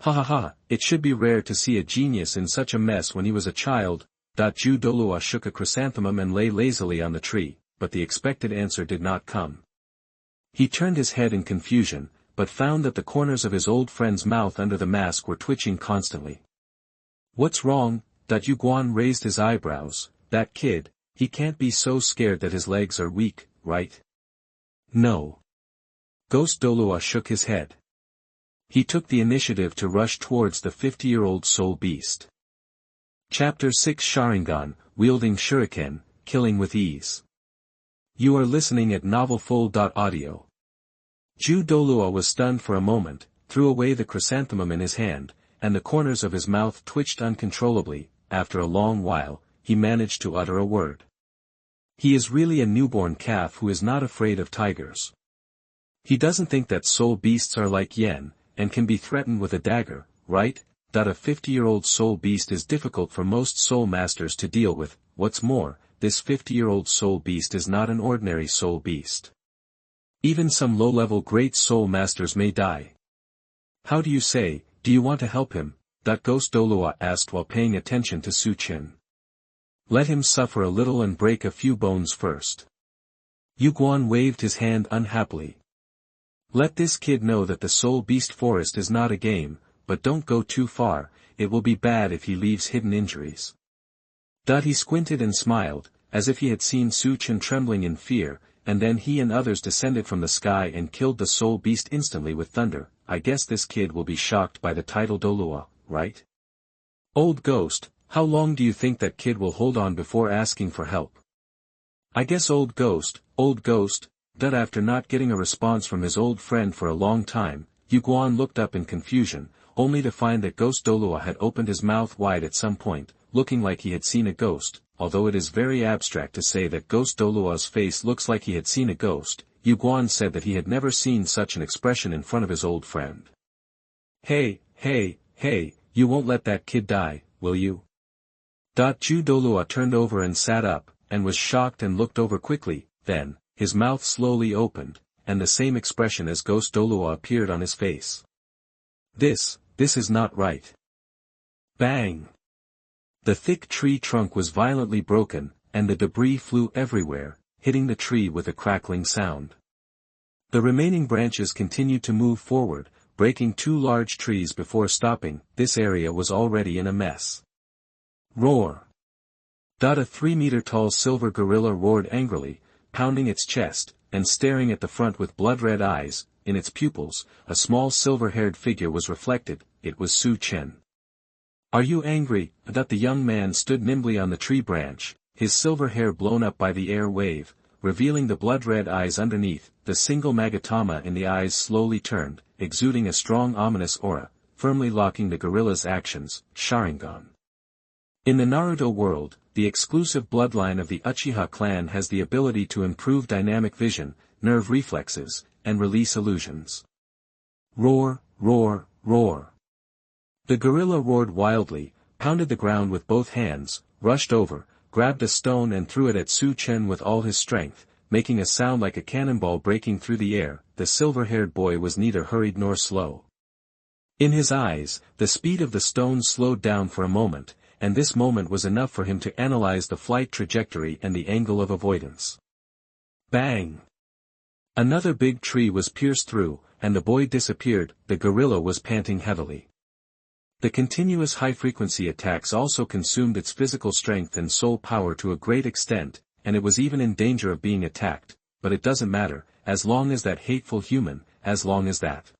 Ha ha ha, it should be rare to see a genius in such a mess when he was a child. Ju Douluo shook a chrysanthemum and lay lazily on the tree, but the expected answer did not come. He turned his head in confusion, but found that the corners of his old friend's mouth under the mask were twitching constantly. What's wrong? Yu Guan raised his eyebrows. That kid, he can't be so scared that his legs are weak, right? No. Ghost Douluo shook his head. He took the initiative to rush towards the 50-year-old soul beast. Chapter 6 Sharingan, wielding shuriken, killing with ease. You are listening at novelfull.audio. Ju Douluo was stunned for a moment, threw away the chrysanthemum in his hand, and the corners of his mouth twitched uncontrollably. After a long while, he managed to utter a word. He is really a newborn calf who is not afraid of tigers. He doesn't think that soul beasts are like yen, and can be threatened with a dagger, right? A 50-year-old soul beast is difficult for most soul masters to deal with. What's more, this 50-year-old soul beast is not an ordinary soul beast. Even some low-level great soul masters may die. How do you say, do you want to help him? Ghost Douluo asked while paying attention to Chen. Let him suffer a little and break a few bones first. Yu Guan waved his hand unhappily. Let this kid know that the soul beast forest is not a game, but don't go too far, it will be bad if he leaves hidden injuries. He squinted and smiled, as if he had seen Chen trembling in fear, and then he and others descended from the sky and killed the soul beast instantly with thunder. I guess this kid will be shocked by the title Douluo, right? Old Ghost, how long do you think that kid will hold on before asking for help? I guess Old Ghost, after not getting a response from his old friend for a long time, Yu Guan looked up in confusion, only to find that Ghost Douluo had opened his mouth wide at some point, looking like he had seen a ghost. Although it is very abstract to say that Ghost Douluo's face looks like he had seen a ghost, Yu Guan said that he had never seen such an expression in front of his old friend. Hey, you won't let that kid die, will you? Ju Douluo turned over and sat up, and was shocked and looked over quickly. Then, his mouth slowly opened, and the same expression as Ghost Douluo appeared on his face. This is not right. Bang! The thick tree trunk was violently broken, and the debris flew everywhere, hitting the tree with a crackling sound. The remaining branches continued to move forward, breaking 2 large trees before stopping. This area was already in a mess. Roar! A 3-meter-tall silver gorilla roared angrily, pounding its chest, and staring at the front with blood-red eyes. In its pupils, a small silver-haired figure was reflected. It was Chen. Are you angry? The young man stood nimbly on the tree branch, his silver hair blown up by the air wave, revealing the blood-red eyes underneath. The single magatama in the eyes slowly turned, exuding a strong ominous aura, firmly locking the gorilla's actions. Sharingan. In the Naruto world, the exclusive bloodline of the Uchiha clan has the ability to improve dynamic vision, nerve reflexes, and release illusions. Roar, roar, roar. The gorilla roared wildly, pounded the ground with both hands, rushed over, grabbed a stone and threw it at Chen with all his strength, making a sound like a cannonball breaking through the air. The silver-haired boy was neither hurried nor slow. In his eyes, the speed of the stone slowed down for a moment, and this moment was enough for him to analyze the flight trajectory and the angle of avoidance. Bang! Another big tree was pierced through, and the boy disappeared. The gorilla was panting heavily. The continuous high-frequency attacks also consumed its physical strength and soul power to a great extent, and it was even in danger of being attacked, but it doesn't matter, as long as that hateful human, as long as that.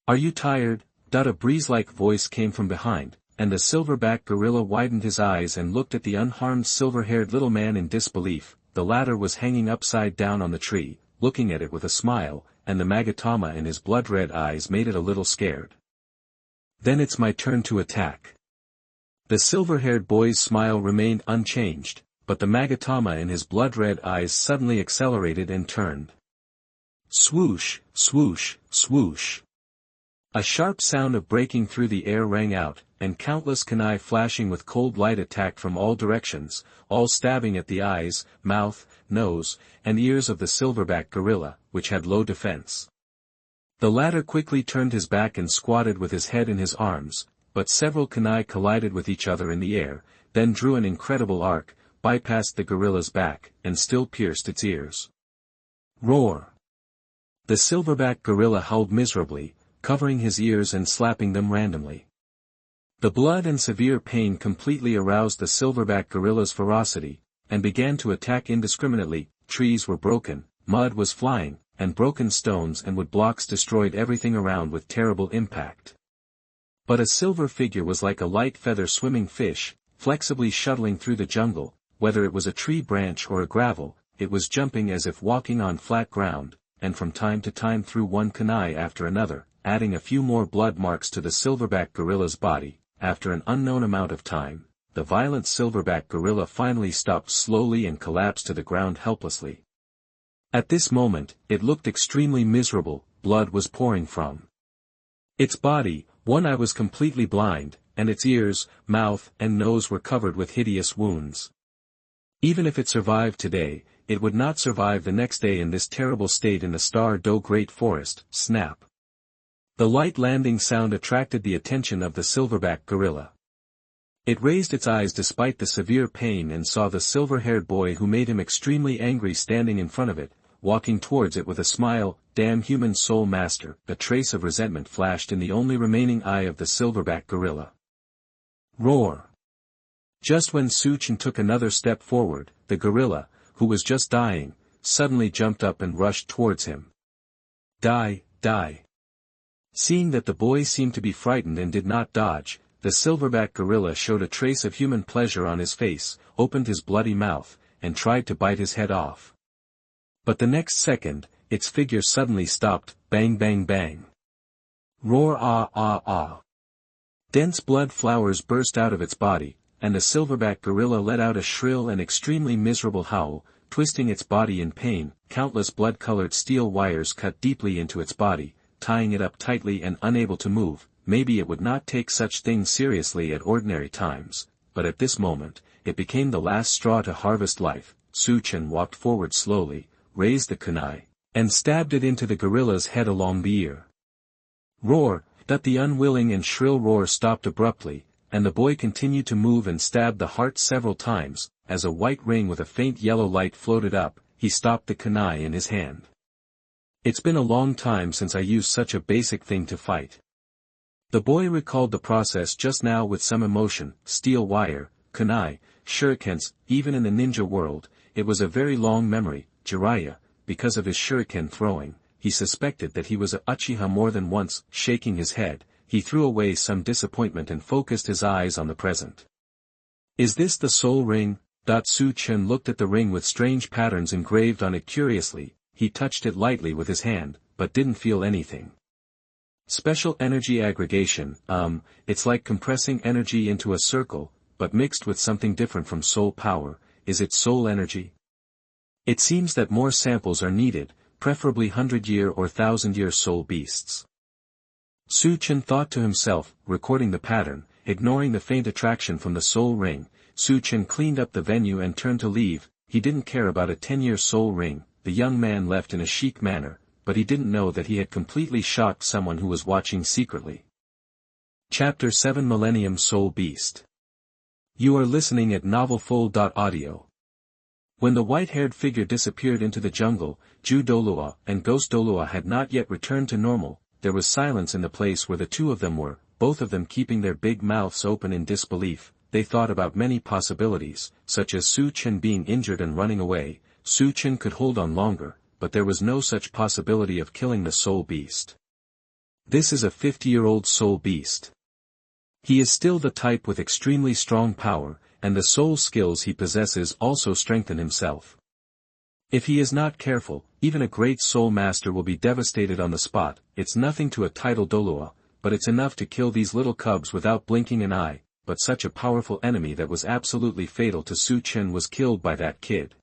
Are you tired? A breeze-like voice came from behind, and the silverback gorilla widened his eyes and looked at the unharmed silver-haired little man in disbelief. The latter was hanging upside down on the tree, looking at it with a smile, and the magatama in his blood-red eyes made it a little scared. Then it's my turn to attack. The silver-haired boy's smile remained unchanged, but the magatama in his blood-red eyes suddenly accelerated and turned. Swoosh, swoosh, swoosh. A sharp sound of breaking through the air rang out, and countless kunai flashing with cold light attacked from all directions, all stabbing at the eyes, mouth, nose, and ears of the silverback gorilla, which had low defense. The latter quickly turned his back and squatted with his head in his arms, but several kunai collided with each other in the air, then drew an incredible arc, bypassed the gorilla's back, and still pierced its ears. Roar! The silverback gorilla howled miserably, covering his ears and slapping them randomly. The blood and severe pain completely aroused the silverback gorilla's ferocity, and began to attack indiscriminately. Trees were broken, mud was flying, and broken stones and wood blocks destroyed everything around with terrible impact. But a silver figure was like a light feather swimming fish, flexibly shuttling through the jungle. Whether it was a tree branch or a gravel, it was jumping as if walking on flat ground, and from time to time threw one kunai after another, adding a few more blood marks to the silverback gorilla's body. After an unknown amount of time, the violent silverback gorilla finally stopped slowly and collapsed to the ground helplessly. At this moment, it looked extremely miserable. Blood was pouring from its body, one eye was completely blind, and its ears, mouth, and nose were covered with hideous wounds. Even if it survived today, it would not survive the next day in this terrible state in the Star-Do Great Forest. Snap! The light landing sound attracted the attention of the silverback gorilla. It raised its eyes despite the severe pain and saw the silver-haired boy who made him extremely angry standing in front of it, walking towards it with a smile. Damn human soul master! A trace of resentment flashed in the only remaining eye of the silverback gorilla. Roar! Just when Chen took another step forward, the gorilla, who was just dying, suddenly jumped up and rushed towards him. Die, die! Seeing that the boy seemed to be frightened and did not dodge, the silverback gorilla showed a trace of human pleasure on his face, opened his bloody mouth, and tried to bite his head off. But the next second, its figure suddenly stopped. Bang bang bang. Roar ah ah ah. Dense blood flowers burst out of its body, and the silverback gorilla let out a shrill and extremely miserable howl, twisting its body in pain. Countless blood-colored steel wires cut deeply into its body, tying it up tightly and unable to move. Maybe it would not take such things seriously at ordinary times, but at this moment, it became the last straw to harvest life. Chen walked forward slowly, raised the kunai, and stabbed it into the gorilla's head along the ear. Roar! That the unwilling and shrill roar stopped abruptly, and the boy continued to move and stabbed the heart several times. As a white ring with a faint yellow light floated up, he stopped the kunai in his hand. It's been a long time since I used such a basic thing to fight. The boy recalled the process just now with some emotion. Steel wire, kunai, shurikens, even in the ninja world, it was a very long memory. Jiraiya, because of his shuriken throwing, he suspected that he was a Uchiha more than once. Shaking his head, he threw away some disappointment and focused his eyes on the present. Is this the soul ring? Chen looked at the ring with strange patterns engraved on it curiously. He touched it lightly with his hand, but didn't feel anything. Special energy aggregation, it's like compressing energy into a circle, but mixed with something different from soul power. Is it soul energy? It seems that more samples are needed, preferably 100-year or 1000-year soul beasts. Chen thought to himself, recording the pattern, ignoring the faint attraction from the soul ring. Chen cleaned up the venue and turned to leave. He didn't care about a 10-year soul ring. The young man left in a chic manner, but he didn't know that he had completely shocked someone who was watching secretly. Chapter 7 Millennium Soul Beast. You are listening at novelfull.audio. When the white-haired figure disappeared into the jungle, Douluo and Ghost Douluo had not yet returned to normal. There was silence in the place where the two of them were, both of them keeping their big mouths open in disbelief. They thought about many possibilities, such as Chen being injured and running away. Chen could hold on longer, but there was no such possibility of killing the soul beast. This is a 50-year-old soul beast. He is still the type with extremely strong power, and the soul skills he possesses also strengthen himself. If he is not careful, even a great soul master will be devastated on the spot. It's nothing to a title Douluo, but it's enough to kill these little cubs without blinking an eye. But such a powerful enemy that was absolutely fatal to Chen was killed by that kid.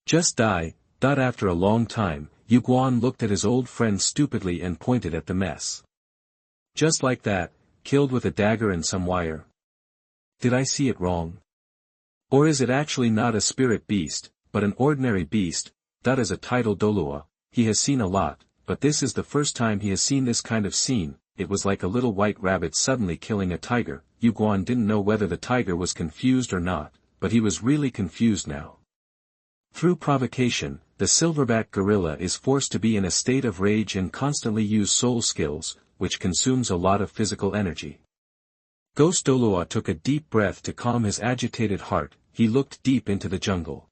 Just die. After a long time, Guan looked at his old friend stupidly and pointed at the mess. Just like that, killed with a dagger and some wire. Did I see it wrong? Or is it actually not a spirit beast, but an ordinary beast? As a title Douluo, he has seen a lot, but this is the first time he has seen this kind of scene. It was like a little white rabbit suddenly killing a tiger. Guan didn't know whether the tiger was confused or not, but he was really confused now. Through provocation, the silverback gorilla is forced to be in a state of rage and constantly use soul skills, which consumes a lot of physical energy. Ghost Douluo took a deep breath to calm his agitated heart. He looked deep into the jungle.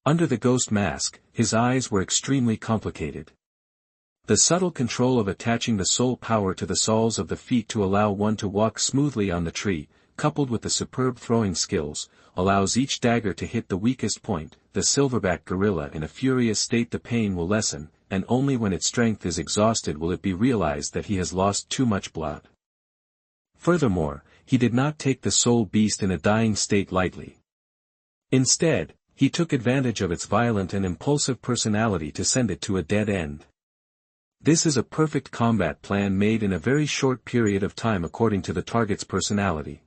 Under the ghost mask, his eyes were extremely complicated. The subtle control of attaching the soul power to the soles of the feet to allow one to walk smoothly on the tree, coupled with the superb throwing skills, allows each dagger to hit the weakest point. The silverback gorilla in a furious state. The pain will lessen, and only when its strength is exhausted will it be realized that he has lost too much blood. Furthermore, he did not take the soul beast in a dying state lightly. Instead, he took advantage of its violent and impulsive personality to send it to a dead end. This is a perfect combat plan made in a very short period of time according to the target's personality.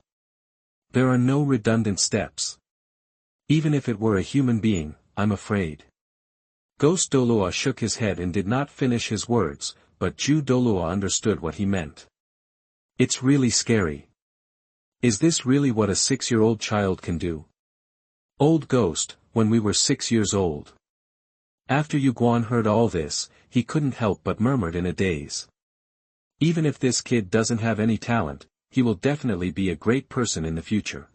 There are no redundant steps. Even if it were a human being, I'm afraid. Ghost Douluo shook his head and did not finish his words, but Ju Douluo understood what he meant. It's really scary. Is this really what a 6-year-old child can do? Old Ghost, when we were 6 years old. After Yu Guan heard all this, he couldn't help but murmured in a daze. Even if this kid doesn't have any talent, he will definitely be a great person in the future.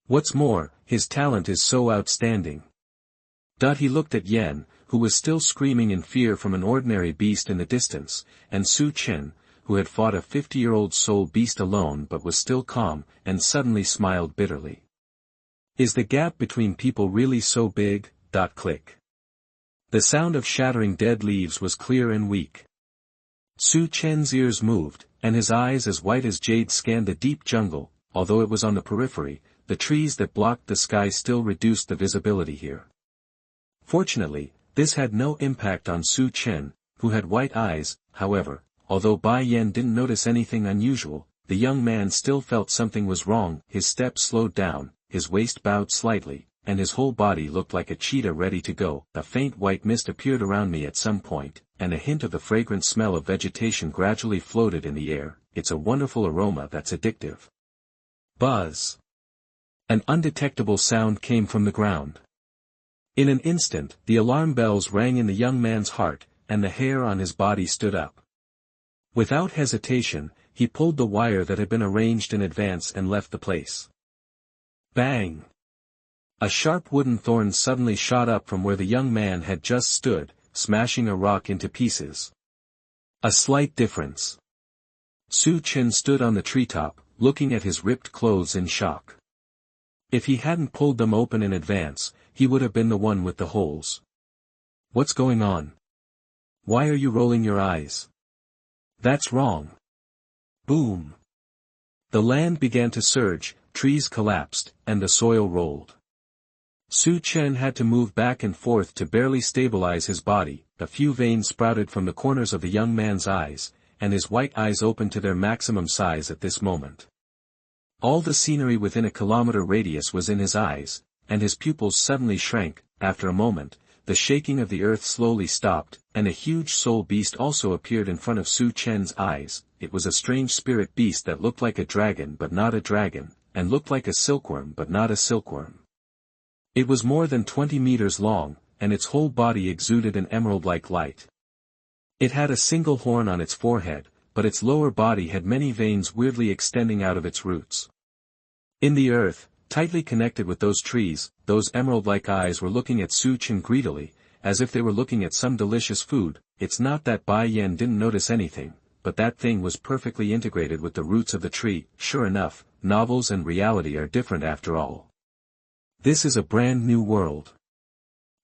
What's more, his talent is so outstanding. He looked at Yen, who was still screaming in fear from an ordinary beast in the distance, and Chen, who had fought a 50-year-old soul beast alone but was still calm, and suddenly smiled bitterly. Is the gap between people really so big? Click. The sound of shattering dead leaves was clear and weak. Chen's ears moved, and his eyes as white as jade scanned the deep jungle. Although it was on the periphery, the trees that blocked the sky still reduced the visibility here. Fortunately, this had no impact on Chen, who had white eyes. However, although Bai Yan didn't notice anything unusual, the young man still felt something was wrong. His steps slowed down, his waist bowed slightly, and his whole body looked like a cheetah ready to go. A faint white mist appeared around me at some point, and a hint of the fragrant smell of vegetation gradually floated in the air. It's a wonderful aroma that's addictive. Buzz! An undetectable sound came from the ground. In an instant, the alarm bells rang in the young man's heart, and the hair on his body stood up. Without hesitation, he pulled the wire that had been arranged in advance and left the place. Bang! A sharp wooden thorn suddenly shot up from where the young man had just stood, smashing a rock into pieces. A slight difference. Chen stood on the treetop, looking at his ripped clothes in shock. If he hadn't pulled them open in advance, he would have been the one with the holes. What's going on? Why are you rolling your eyes? That's wrong. Boom! The land began to surge, trees collapsed, and the soil rolled. Chen had to move back and forth to barely stabilize his body. A few veins sprouted from the corners of the young man's eyes, and his white eyes opened to their maximum size at this moment. All the scenery within a kilometer radius was in his eyes, and his pupils suddenly shrank. After a moment, the shaking of the earth slowly stopped, and a huge soul beast also appeared in front of Chen's eyes. It was a strange spirit beast that looked like a dragon but not a dragon, and looked like a silkworm but not a silkworm. It was more than 20 meters long, and its whole body exuded an emerald-like light. It had a single horn on its forehead, but its lower body had many veins weirdly extending out of its roots. In the earth, tightly connected with those trees, those emerald-like eyes were looking at Chen greedily, as if they were looking at some delicious food. It's not that Bai Yan didn't notice anything, but that thing was perfectly integrated with the roots of the tree. Sure enough, novels and reality are different after all. This is a brand new world.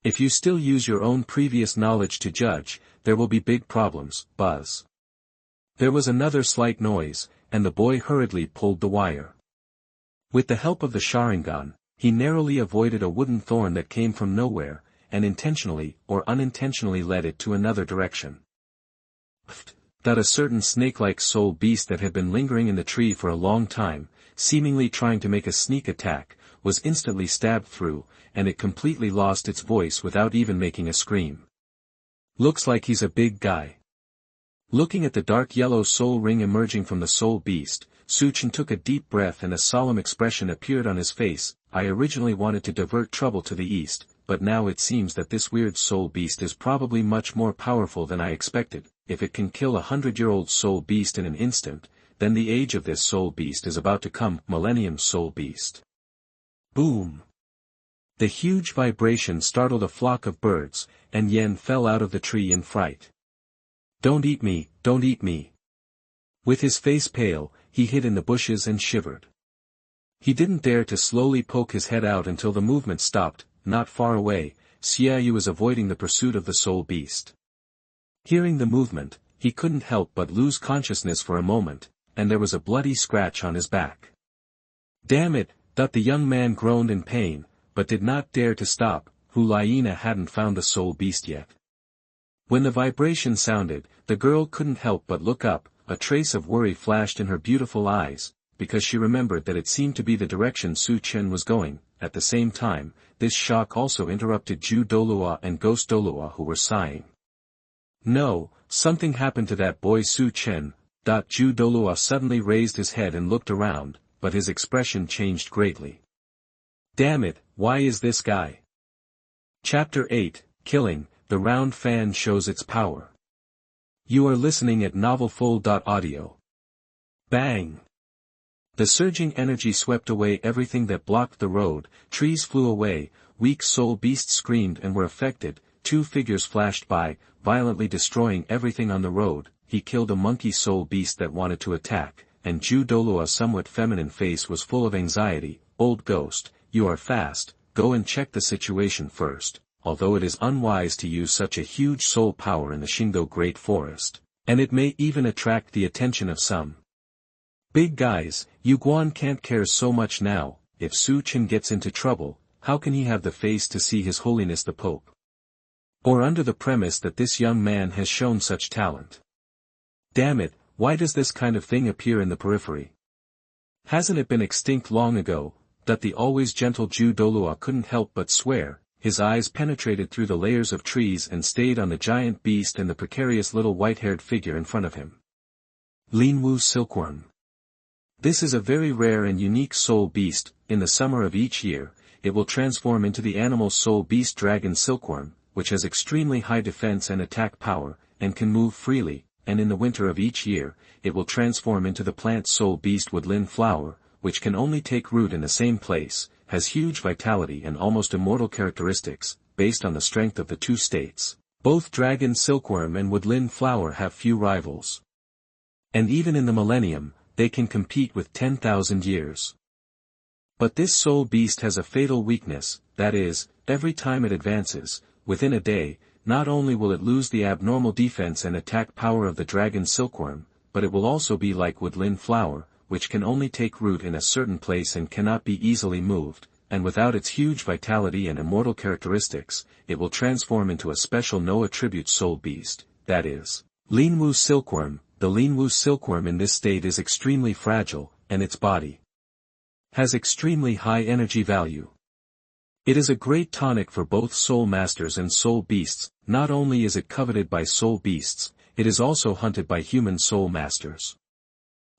If you still use your own previous knowledge to judge, there will be big problems. Buzz. There was another slight noise, and the boy hurriedly pulled the wire. With the help of the Sharingan, he narrowly avoided a wooden thorn that came from nowhere, and intentionally or unintentionally led it to another direction. That a certain snake-like soul beast that had been lingering in the tree for a long time, seemingly trying to make a sneak attack, was instantly stabbed through, and it completely lost its voice without even making a scream. Looks like he's a big guy. Looking at the dark yellow soul ring emerging from the soul beast, Chen took a deep breath and a solemn expression appeared on his face. I originally wanted to divert trouble to the east, but now it seems that this weird soul beast is probably much more powerful than I expected. If it can kill 100-year-old soul beast in an instant, then the age of this soul beast is about to come. Millennium soul beast. Boom! The huge vibration startled a flock of birds, and Yen fell out of the tree in fright. Don't eat me, don't eat me. With his face pale, he hid in the bushes and shivered. He didn't dare to slowly poke his head out until the movement stopped. Not far away, Xiaoyu was avoiding the pursuit of the soul beast. Hearing the movement, he couldn't help but lose consciousness for a moment, and there was a bloody scratch on his back. Damn it, the young man groaned in pain, but did not dare to stop. Hyena hadn't found the soul beast yet. When the vibration sounded, the girl couldn't help but look up. A trace of worry flashed in her beautiful eyes, because she remembered that it seemed to be the direction Chen was going. At the same time, this shock also interrupted Douluo and Ghost Douluo, who were sighing. No, something happened to that boy Chen. Douluo suddenly raised his head and looked around, but his expression changed greatly. Damn it, why is this guy? Chapter 8, Killing, the round fan shows its power. You are listening at novelfull.audio. Bang! The surging energy swept away everything that blocked the road, trees flew away, weak soul beasts screamed and were affected, two figures flashed by, violently destroying everything on the road. He killed a monkey soul beast that wanted to attack, and Douluo's somewhat feminine face was full of anxiety. Old ghost, you are fast, go and check the situation first. Although it is unwise to use such a huge soul power in the Shingo Great Forest, and it may even attract the attention of some big guys, Yu Guan can't care so much now. If Chen gets into trouble, how can he have the face to see His Holiness the Pope? Or under the premise that this young man has shown such talent. Damn it, why does this kind of thing appear in the periphery? Hasn't it been extinct long ago? That the always gentle Douluo couldn't help but swear. His eyes penetrated through the layers of trees and stayed on the giant beast and the precarious little white-haired figure in front of him. Linwu Silkworm. This is a very rare and unique soul beast. In the summer of each year, it will transform into the animal soul beast dragon silkworm, which has extremely high defense and attack power, and can move freely, and in the winter of each year, it will transform into the plant soul beast woodland flower, which can only take root in the same place, has huge vitality and almost immortal characteristics, based on the strength of the two states. Both dragon silkworm and woodland flower have few rivals. And even in the Millennium, they can compete with 10,000 years. But this soul beast has a fatal weakness, that is, every time it advances, within a day, not only will it lose the abnormal defense and attack power of the dragon silkworm, but it will also be like woodland flower, which can only take root in a certain place and cannot be easily moved, and without its huge vitality and immortal characteristics, it will transform into a special no-attribute soul beast, that is, Linwu Silkworm. The Linwu Silkworm in this state is extremely fragile, and its body has extremely high energy value. It is a great tonic for both soul masters and soul beasts. Not only is it coveted by soul beasts, it is also hunted by human soul masters.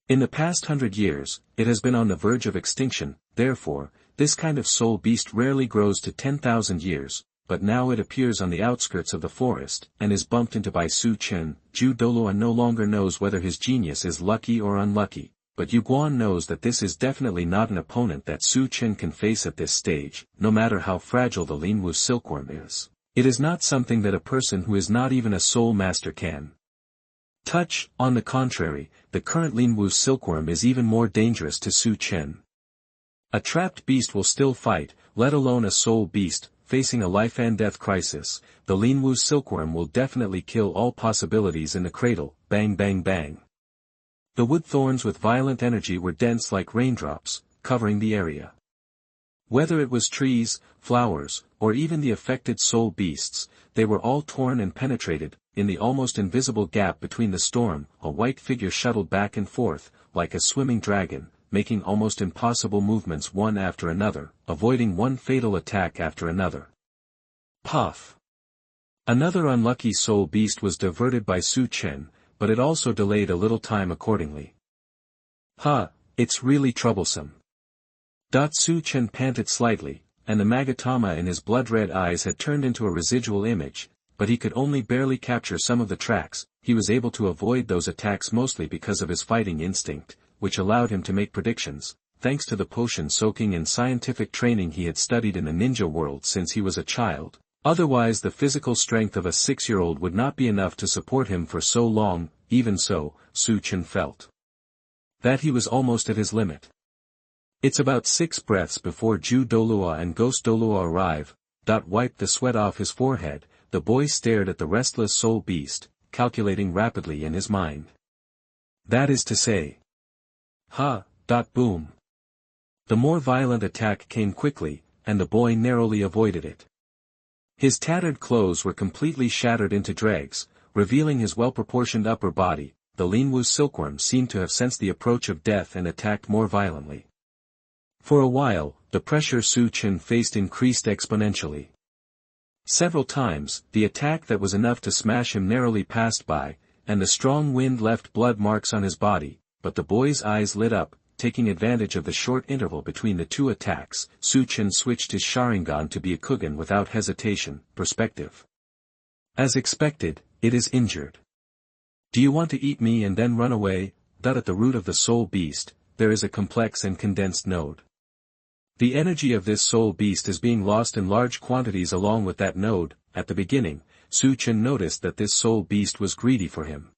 In the past 100 years, it has been on the verge of extinction. Therefore, this kind of soul beast rarely grows to 10,000 years, but now it appears on the outskirts of the forest, and is bumped into by Chen. Douluo no longer knows whether his genius is lucky or unlucky, but Yu Guan knows that this is definitely not an opponent that Chen can face at this stage, no matter how fragile the Linwu Silkworm is. It is not something that a person who is not even a soul master can touch. On the contrary, the current Linwu Silkworm is even more dangerous to Chen. A trapped beast will still fight, let alone a soul beast. Facing a life and death crisis, the Linwu Silkworm will definitely kill all possibilities in the cradle. Bang bang bang. The wood thorns with violent energy were dense like raindrops, covering the area. Whether it was trees, flowers, or even the affected soul beasts, they were all torn and penetrated. In the almost invisible gap between the storm, a white figure shuttled back and forth, like a swimming dragon, making almost impossible movements one after another, avoiding one fatal attack after another. Puff! Another unlucky soul beast was diverted by Chen, but it also delayed a little time accordingly. It's really troublesome. Chen panted slightly, and the Magatama in his blood-red eyes had turned into a residual image, but he could only barely capture some of the tracks. He was able to avoid those attacks mostly because of his fighting instinct, which allowed him to make predictions, thanks to the potion soaking and scientific training he had studied in the ninja world since he was a child. Otherwise the physical strength of a 6-year-old would not be enough to support him for so long. Even so, Chen felt that he was almost at his limit. It's about 6 breaths before Douluo and Ghost Douluo arrive. Wiped the sweat off his forehead. The boy stared at the restless soul beast, calculating rapidly in his mind. That is to say. Boom. The more violent attack came quickly, and the boy narrowly avoided it. His tattered clothes were completely shattered into dregs, revealing his well-proportioned upper body. The Linwu silkworm seemed to have sensed the approach of death and attacked more violently. For a while, the pressure Chen faced increased exponentially. Several times, the attack that was enough to smash him narrowly passed by, and the strong wind left blood marks on his body, but the boy's eyes lit up. Taking advantage of the short interval between the two attacks, Chen switched his Sharingan to be a Kugan without hesitation. Perspective. As expected, it is injured. Do you want to eat me and then run away? That at the root of the soul beast, there is a complex and condensed node. The energy of this soul beast is being lost in large quantities along with that node. At the beginning, Chen noticed that this soul beast was greedy for him.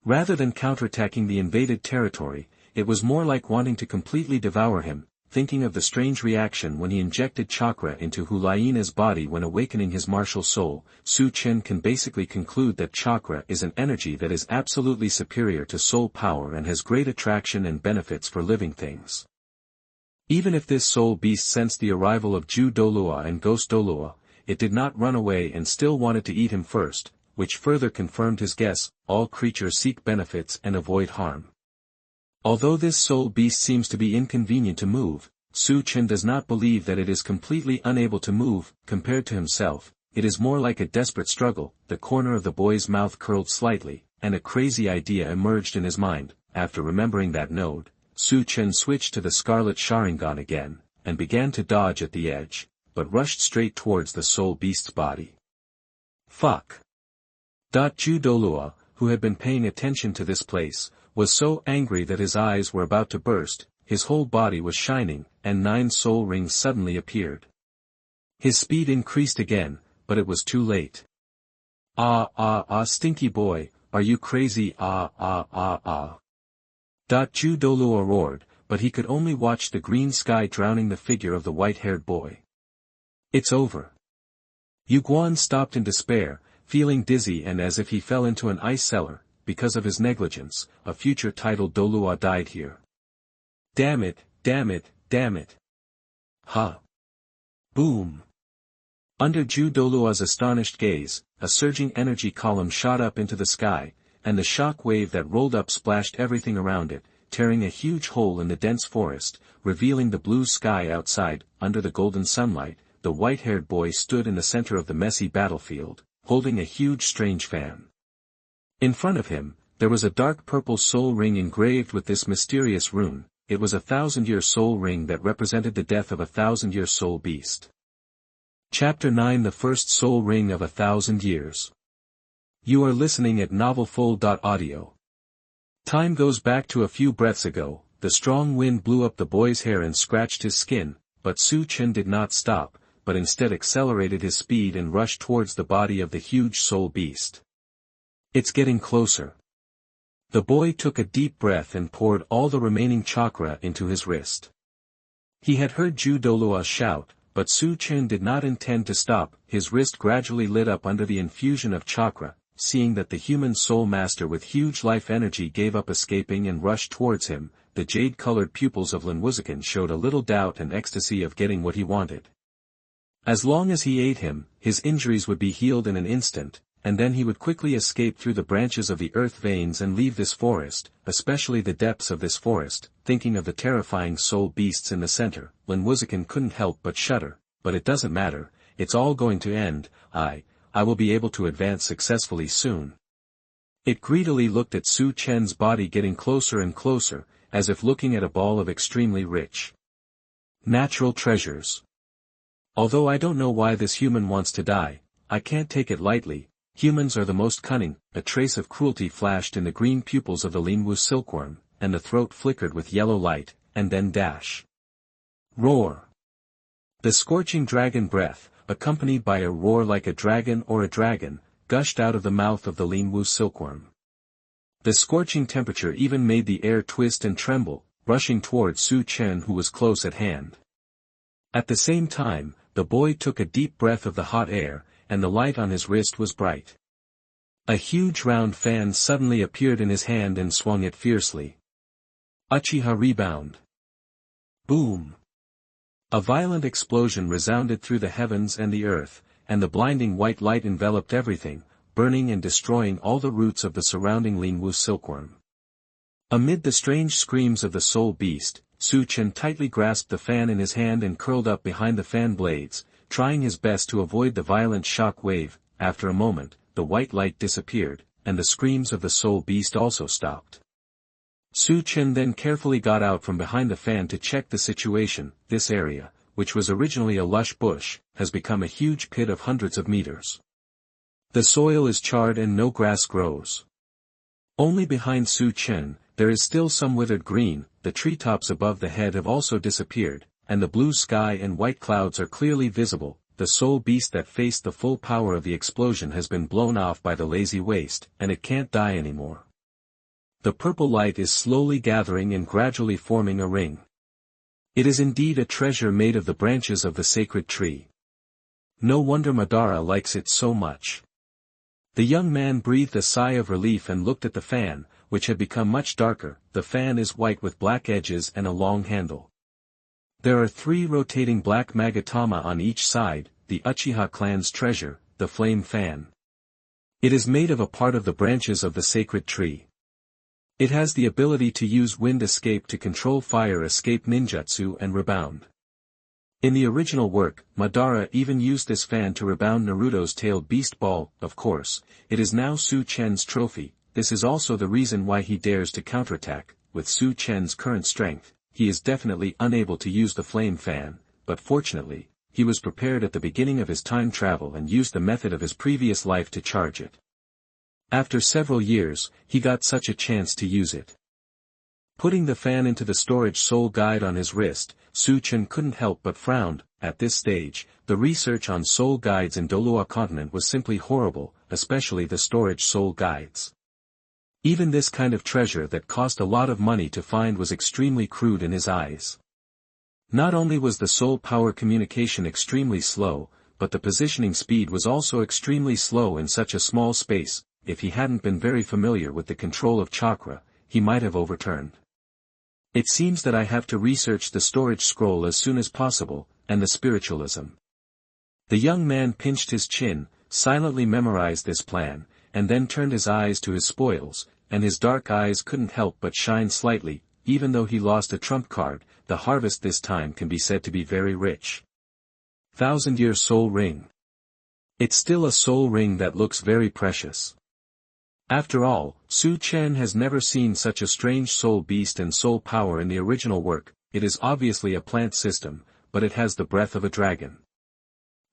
Rather than counterattacking the invaded territory, it was more like wanting to completely devour him, thinking of the strange reaction when he injected chakra into Hulaiina's body when awakening his martial soul. Chen can basically conclude that chakra is an energy that is absolutely superior to soul power and has great attraction and benefits for living things. Even if this soul beast sensed the arrival of Ju Douluo and Ghost Douluo, it did not run away and still wanted to eat him first, which further confirmed his guess: all creatures seek benefits and avoid harm. Although this soul beast seems to be inconvenient to move, Chen does not believe that it is completely unable to move. Compared to himself, it is more like a desperate struggle. The corner of the boy's mouth curled slightly, and a crazy idea emerged in his mind. After remembering that node, Chen switched to the Scarlet Sharingan again, and began to dodge at the edge, but rushed straight towards the soul beast's body. Fuck. Ju Douluo, who had been paying attention to this place, was so angry that his eyes were about to burst. His whole body was shining, and 9 soul rings suddenly appeared. His speed increased again, but it was too late. Stinky boy, are you crazy? Ju Douluo roared, but he could only watch the green sky drowning the figure of the white-haired boy. It's over. Yu Guan stopped in despair, feeling dizzy and as if he fell into an ice cellar. Because of his negligence, a future titled Douluo died here. Damn it, damn it, damn it. Boom. Under Ju Douluo's astonished gaze, a surging energy column shot up into the sky, and the shock wave that rolled up splashed everything around it, tearing a huge hole in the dense forest, revealing the blue sky outside. Under the golden sunlight, the white-haired boy stood in the center of the messy battlefield, holding a huge strange fan. In front of him, there was a dark purple soul ring engraved with this mysterious rune. It was a 1,000-year soul ring that represented the death of a 1,000-year soul beast. Chapter 9: The First Soul Ring of 1,000 Years. You are listening at novelfull.audio. Time goes back to a few breaths ago. The strong wind blew up the boy's hair and scratched his skin, but Chen did not stop, but instead accelerated his speed and rushed towards the body of the huge soul beast. It's getting closer. The boy took a deep breath and poured all the remaining chakra into his wrist. He had heard Ju Douluo shout, but Chen did not intend to stop. His wrist gradually lit up under the infusion of chakra. Seeing that the human soul master with huge life energy gave up escaping and rushed towards him, the jade-colored pupils of Linwuzikan showed a little doubt and ecstasy of getting what he wanted. As long as he ate him, his injuries would be healed in an instant, and then he would quickly escape through the branches of the earth veins and leave this forest, especially the depths of this forest. Thinking of the terrifying soul beasts in the center, Linwuzikan couldn't help but shudder. But it doesn't matter, it's all going to end. I will be able to advance successfully soon. It greedily looked at Chen's body getting closer and closer, as if looking at a ball of extremely rich natural treasures. Although I don't know why this human wants to die, I can't take it lightly. Humans are the most cunning. A trace of cruelty flashed in the green pupils of the Linwu silkworm, and the throat flickered with yellow light, and then dash. Roar. The scorching dragon breath, accompanied by a roar like a dragon or a dragon, gushed out of the mouth of the Linwu silkworm. The scorching temperature even made the air twist and tremble, rushing towards Chen who was close at hand. At the same time, the boy took a deep breath of the hot air, and the light on his wrist was bright. A huge round fan suddenly appeared in his hand and swung it fiercely. Uchiha rebound. Boom! A violent explosion resounded through the heavens and the earth, and the blinding white light enveloped everything, burning and destroying all the roots of the surrounding Linwu silkworm. Amid the strange screams of the soul beast, Chen tightly grasped the fan in his hand and curled up behind the fan blades, trying his best to avoid the violent shock wave. After a moment, the white light disappeared, and the screams of the soul beast also stopped. Chen then carefully got out from behind the fan to check the situation. This area, which was originally a lush bush, has become a huge pit of hundreds of meters. The soil is charred and no grass grows. Only behind Chen, there is still some withered green. The treetops above the head have also disappeared, and the blue sky and white clouds are clearly visible. The soul beast that faced the full power of the explosion has been blown off by the lazy waste, and it can't die anymore. The purple light is slowly gathering and gradually forming a ring. It is indeed a treasure made of the branches of the sacred tree. No wonder Madara likes it so much. The young man breathed a sigh of relief and looked at the fan, which had become much darker. The fan is white with black edges and a long handle. There are 3 rotating black magatama on each side, the Uchiha clan's treasure, the flame fan. It is made of a part of the branches of the sacred tree. It has the ability to use wind escape to control fire escape ninjutsu and rebound. In the original work, Madara even used this fan to rebound Naruto's tailed beast ball. Of course, it is now Chen's trophy. This is also the reason why he dares to counterattack. With Chen's current strength, he is definitely unable to use the flame fan, but fortunately, he was prepared at the beginning of his time travel and used the method of his previous life to charge it. After several years, he got such a chance to use it. Putting the fan into the storage soul guide on his wrist, Chen couldn't help but frown. At this stage, the research on soul guides in Douluo Continent was simply horrible, especially the storage soul guides. Even this kind of treasure that cost a lot of money to find was extremely crude in his eyes. Not only was the soul power communication extremely slow, but the positioning speed was also extremely slow in such a small space. If he hadn't been very familiar with the control of chakra, he might have overturned. It seems that I have to research the storage scroll as soon as possible, and the spiritualism. The young man pinched his chin, silently memorized this plan, and then turned his eyes to his spoils, and his dark eyes couldn't help but shine slightly. Even though he lost a trump card, the harvest this time can be said to be very rich. 1000-year soul ring. It's still a soul ring that looks very precious. After all, Chen has never seen such a strange soul beast and soul power in the original work. It is obviously a plant system, but it has the breath of a dragon.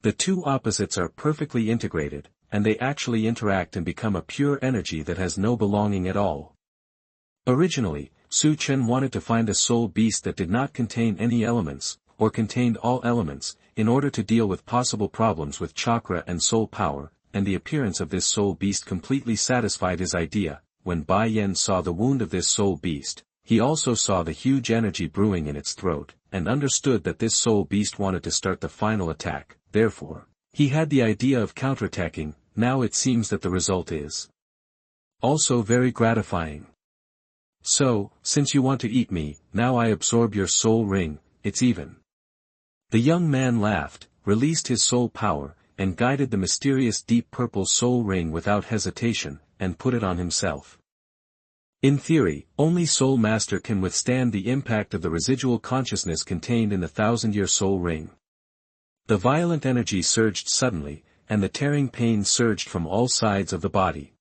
The two opposites are perfectly integrated, and they actually interact and become a pure energy that has no belonging at all. Originally, Chen wanted to find a soul beast that did not contain any elements, or contained all elements, in order to deal with possible problems with chakra and soul power, and the appearance of this soul beast completely satisfied his idea. When Bai Yen saw the wound of this soul beast, he also saw the huge energy brewing in its throat, and understood that this soul beast wanted to start the final attack. Therefore, he had the idea of counterattacking. Now it seems that the result is also very gratifying. So, since you want to eat me, now I absorb your soul ring, it's even. The young man laughed, released his soul power, and guided the mysterious deep purple soul ring without hesitation, and put it on himself. In theory, only Soul Master can withstand the impact of the residual consciousness contained in the 1000-year soul ring. The violent energy surged suddenly, and the tearing pain surged from all sides of the body.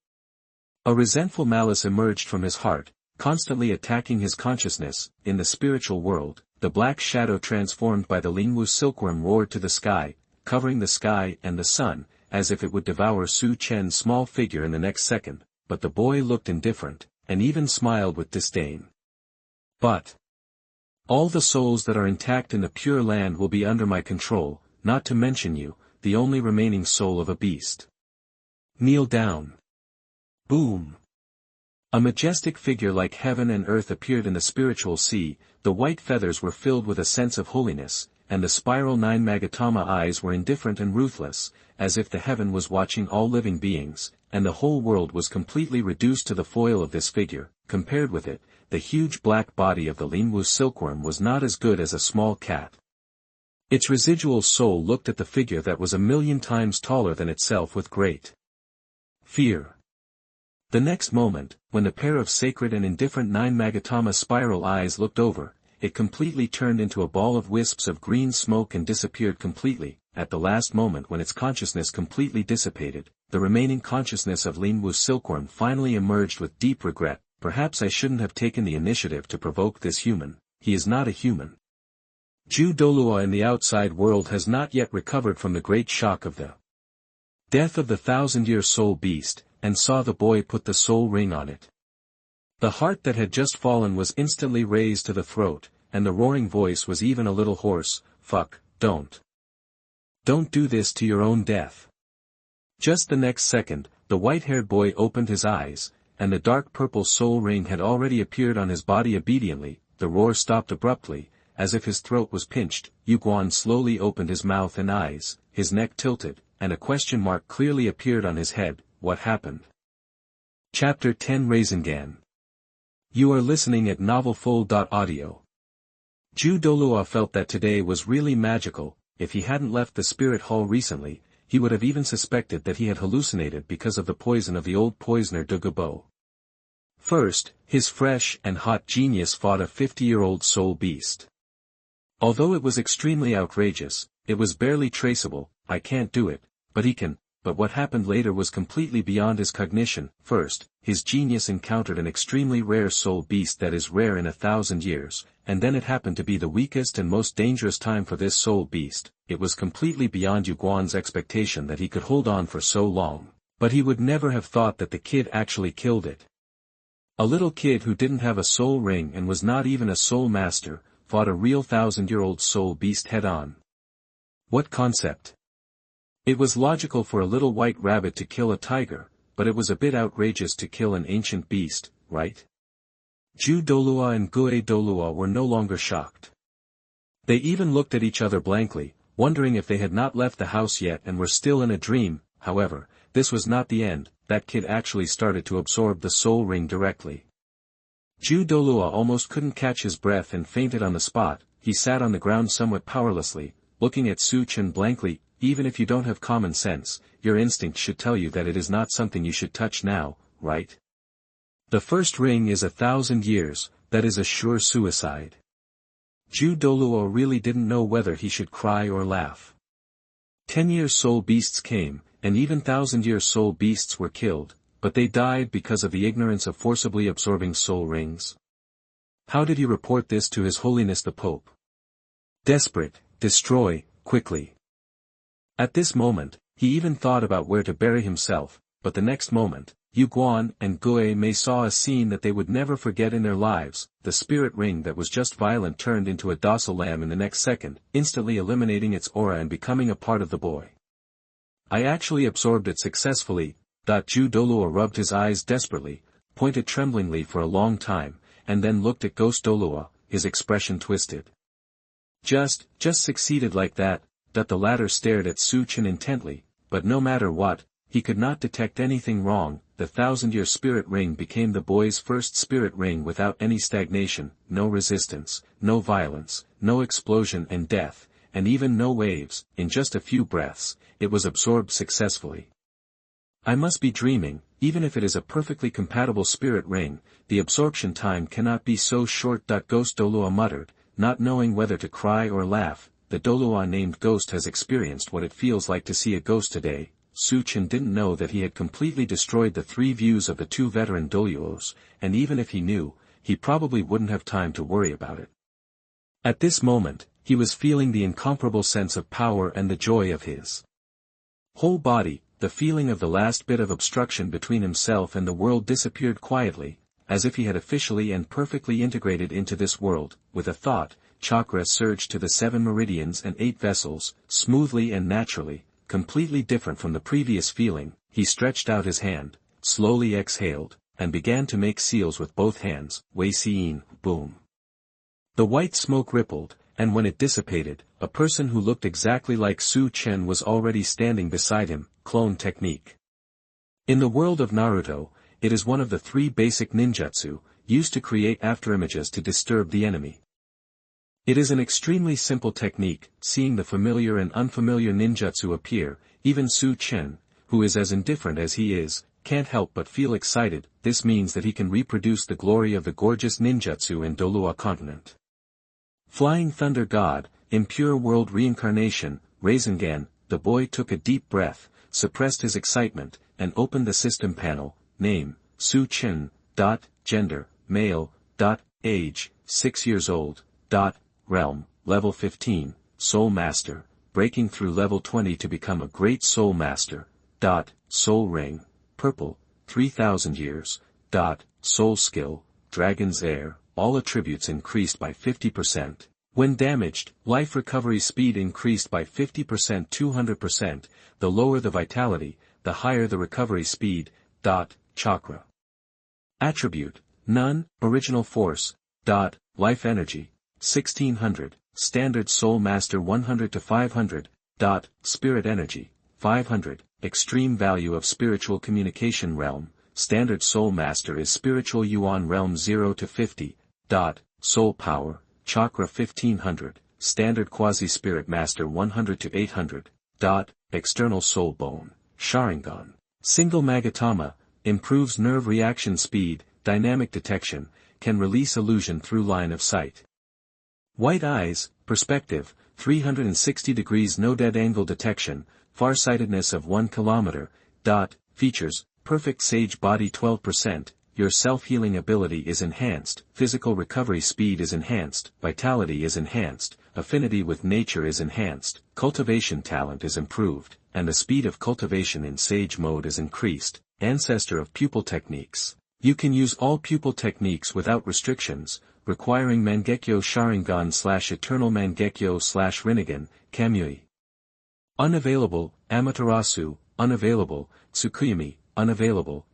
A resentful malice emerged from his heart, constantly attacking his consciousness. In the spiritual world, the black shadow transformed by the Linwu silkworm roared to the sky, covering the sky and the sun, as if it would devour Chen's small figure in the next second, but the boy looked indifferent, and even smiled with disdain. But all the souls that are intact in the Pure Land will be under my control, not to mention you, the only remaining soul of a beast. Kneel down. Boom! A majestic figure like heaven and earth appeared in the spiritual sea. The white feathers were filled with a sense of holiness, and the spiral 9 Magatama eyes were indifferent and ruthless, as if the heaven was watching all living beings, and the whole world was completely reduced to the foil of this figure. Compared with it, the huge black body of the Linwu silkworm was not as good as a small cat. Its residual soul looked at the figure that was 1,000,000 times taller than itself with great fear. The next moment, when the pair of sacred and indifferent 9 Magatama spiral eyes looked over, it completely turned into a ball of wisps of green smoke and disappeared completely. At the last moment when its consciousness completely dissipated, the remaining consciousness of Linwu silkworm finally emerged with deep regret. Perhaps I shouldn't have taken the initiative to provoke this human. He is not a human. Douluo in the outside world has not yet recovered from the great shock of the death of the 1,000-year soul beast, and saw the boy put the soul ring on it. The heart that had just fallen was instantly raised to the throat, and the roaring voice was even a little hoarse. Fuck, don't do this to your own death. Just the next second, the white-haired boy opened his eyes, and the dark purple soul ring had already appeared on his body. Obediently, the roar stopped abruptly, as if his throat was pinched. Yuguan slowly opened his mouth and eyes, his neck tilted, and a question mark clearly appeared on his head. What happened? Chapter 10 Rasengan. You are listening at novelfull.audio. Douluo felt that today was really magical. If he hadn't left the spirit hall recently, he would have even suspected that he had hallucinated because of the poison of the old poisoner Douluo. First, his fresh and hot genius fought a 50-year-old soul beast. Although it was extremely outrageous, it was barely traceable. I can't do it, but he can. But what happened later was completely beyond his cognition. First, his genius encountered an extremely rare soul beast that is rare in 1,000 years, and then it happened to be the weakest and most dangerous time for this soul beast. It was completely beyond Yuguan's expectation that he could hold on for so long, but he would never have thought that the kid actually killed it. A little kid who didn't have a soul ring and was not even a soul master, fought a real 1,000-year-old soul beast head-on. What concept? It was logical for a little white rabbit to kill a tiger, but it was a bit outrageous to kill an ancient beast, right? Douluo and Douluo were no longer shocked. They even looked at each other blankly, wondering if they had not left the house yet and were still in a dream. However, this was not the end. That kid actually started to absorb the soul ring directly. Douluo almost couldn't catch his breath and fainted on the spot. He sat on the ground somewhat powerlessly, looking at Chen blankly. Even if you don't have common sense, your instinct should tell you that it is not something you should touch now, right? The first ring is 1,000 years, that is a sure suicide. Douluo really didn't know whether he should cry or laugh. 10-year soul beasts came, and even 1,000-year soul beasts were killed, but they died because of the ignorance of forcibly absorbing soul rings. How did he report this to His Holiness the Pope? Desperate, destroy, quickly. At this moment, he even thought about where to bury himself, but the next moment, Yuguan and May saw a scene that they would never forget in their lives. The spirit ring that was just violent turned into a docile lamb in the next second, instantly eliminating its aura and becoming a part of the boy. I actually absorbed it successfully. Douluo rubbed his eyes desperately, pointed tremblingly for a long time, and then looked at Ghost Douluo, his expression twisted. Just succeeded like that. The latter stared at Chen intently, but no matter what, he could not detect anything wrong. The 1,000-year spirit ring became the boy's first spirit ring without any stagnation, no resistance, no violence, no explosion and death, and even no waves. In just a few breaths, it was absorbed successfully. I must be dreaming. Even if it is a perfectly compatible spirit ring, the absorption time cannot be so short. Ghost Douluo muttered, not knowing whether to cry or laugh. The Douluo named Ghost has experienced what it feels like to see a ghost today. Chen didn't know that he had completely destroyed the 3 views of the 2 veteran Douluos, and even if he knew, he probably wouldn't have time to worry about it. At this moment, he was feeling the incomparable sense of power and the joy of his whole body. The feeling of the last bit of obstruction between himself and the world disappeared quietly, as if he had officially and perfectly integrated into this world. With a thought, Chakra surged to the 7 meridians and 8 vessels, smoothly and naturally, completely different from the previous feeling. He stretched out his hand, slowly exhaled, and began to make seals with both hands. Wei Xiyin, boom. The white smoke rippled, and when it dissipated, a person who looked exactly like Chen was already standing beside him. Clone technique. In the world of Naruto, it is one of the 3 basic ninjutsu, used to create afterimages to disturb the enemy. It is an extremely simple technique, seeing the familiar and unfamiliar ninjutsu appear, even Chen, who is as indifferent as he is, can't help but feel excited. This means that he can reproduce the glory of the gorgeous ninjutsu in Douluo Continent. Flying Thunder God, Impure World Reincarnation, Rasengan. The boy took a deep breath, suppressed his excitement, and opened the system panel. Name, Chen. Gender, male. Age, 6 years old. Realm, level 15, Soul Master, breaking through level 20 to become a great Soul Master. Soul Ring, purple, 3000 years. Soul Skill, Dragon's Heir, all attributes increased by 50%. When damaged, life recovery speed increased by 50%. 200%, the lower the vitality, the higher the recovery speed. Chakra. Attribute, none. Original force. Life energy, 1600, Standard Soul Master 100 to 500. Spirit energy, 500, Extreme value of spiritual communication realm, Standard Soul Master is Spiritual Yuan realm 0 to 50. Soul power, Chakra 1500, Standard Quasi-Spirit Master 100 to 800. External Soul Bone, Sharingan. Single Magatama, improves nerve reaction speed, dynamic detection, can release illusion through line of sight. White eyes, perspective, 360 degrees no dead angle detection, farsightedness of 1 kilometer. Features, perfect sage body 12%, your self-healing ability is enhanced, physical recovery speed is enhanced, vitality is enhanced, affinity with nature is enhanced, cultivation talent is improved, and the speed of cultivation in sage mode is increased, ancestor of pupil techniques. You can use all pupil techniques without restrictions, requiring Mangekyo Sharingan / Eternal Mangekyo / Rinnegan, Kamui. Unavailable, Amaterasu, unavailable, Tsukuyomi, unavailable.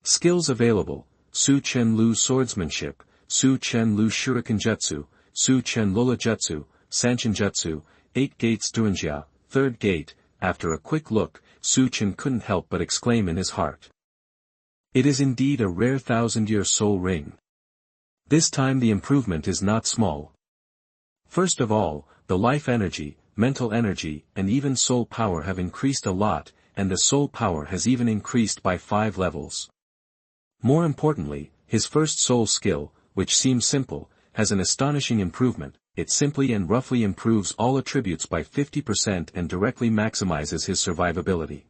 Skills available, Chen Lu Swordsmanship, Chen Lu Shuriken Jutsu, Chen Lola Jutsu, Sanshin Jutsu, 8 Gates Duanjia, 3rd Gate. After a quick look, Chen couldn't help but exclaim in his heart. It is indeed a rare 1000-year soul ring. This time the improvement is not small. First of all, the life energy, mental energy, and even soul power have increased a lot, and the soul power has even increased by 5 levels. More importantly, his first soul skill, which seems simple, has an astonishing improvement. It simply and roughly improves all attributes by 50% and directly maximizes his survivability.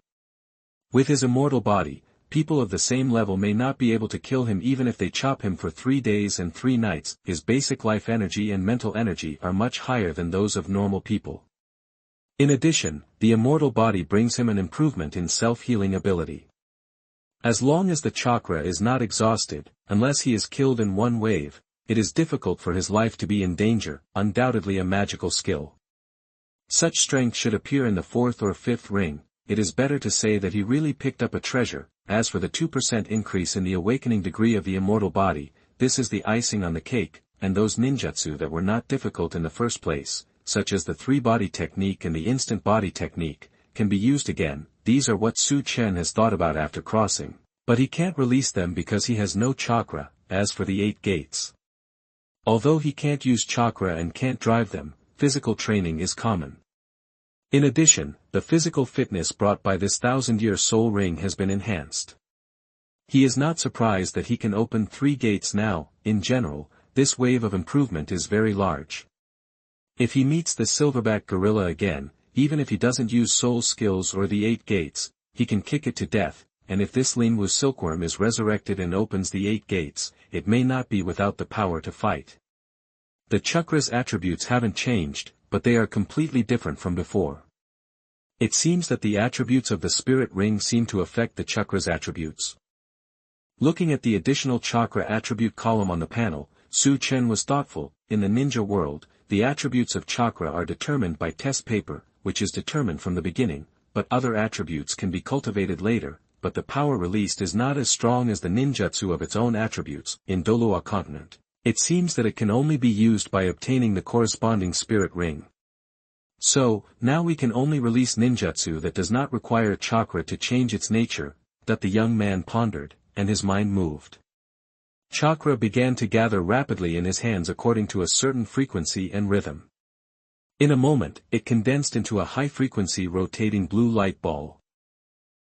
With his immortal body, people of the same level may not be able to kill him even if they chop him for 3 days and 3 nights. His basic life energy and mental energy are much higher than those of normal people. In addition, the immortal body brings him an improvement in self-healing ability. As long as the chakra is not exhausted, unless he is killed in one wave, it is difficult for his life to be in danger, undoubtedly a magical skill. Such strength should appear in the 4th or 5th ring. It is better to say that he really picked up a treasure. As for the 2% increase in the awakening degree of the immortal body, this is the icing on the cake, and those ninjutsu that were not difficult in the first place, such as the 3-body technique and the instant body technique, can be used again. These are what Chen has thought about after crossing, but he can't release them because he has no chakra. As for the 8 gates, although he can't use chakra and can't drive them, physical training is common. In addition, the physical fitness brought by this 1000-year soul ring has been enhanced. He is not surprised that he can open 3 gates now. In general, this wave of improvement is very large. If he meets the silverback gorilla again, even if he doesn't use soul skills or the 8 gates, he can kick it to death, and if this Lingwu silkworm is resurrected and opens the 8 gates, it may not be without the power to fight. The chakra's attributes haven't changed, but they are completely different from before. It seems that the attributes of the spirit ring seem to affect the chakra's attributes. Looking at the additional chakra attribute column on the panel, Chen was thoughtful. In the ninja world, the attributes of chakra are determined by test paper, which is determined from the beginning, but other attributes can be cultivated later, but the power released is not as strong as the ninjutsu of its own attributes. In Douluo Continent, it seems that it can only be used by obtaining the corresponding spirit ring. So, now we can only release ninjutsu that does not require chakra to change its nature, that the young man pondered, and his mind moved. Chakra began to gather rapidly in his hands according to a certain frequency and rhythm. In a moment, it condensed into a high-frequency rotating blue light ball,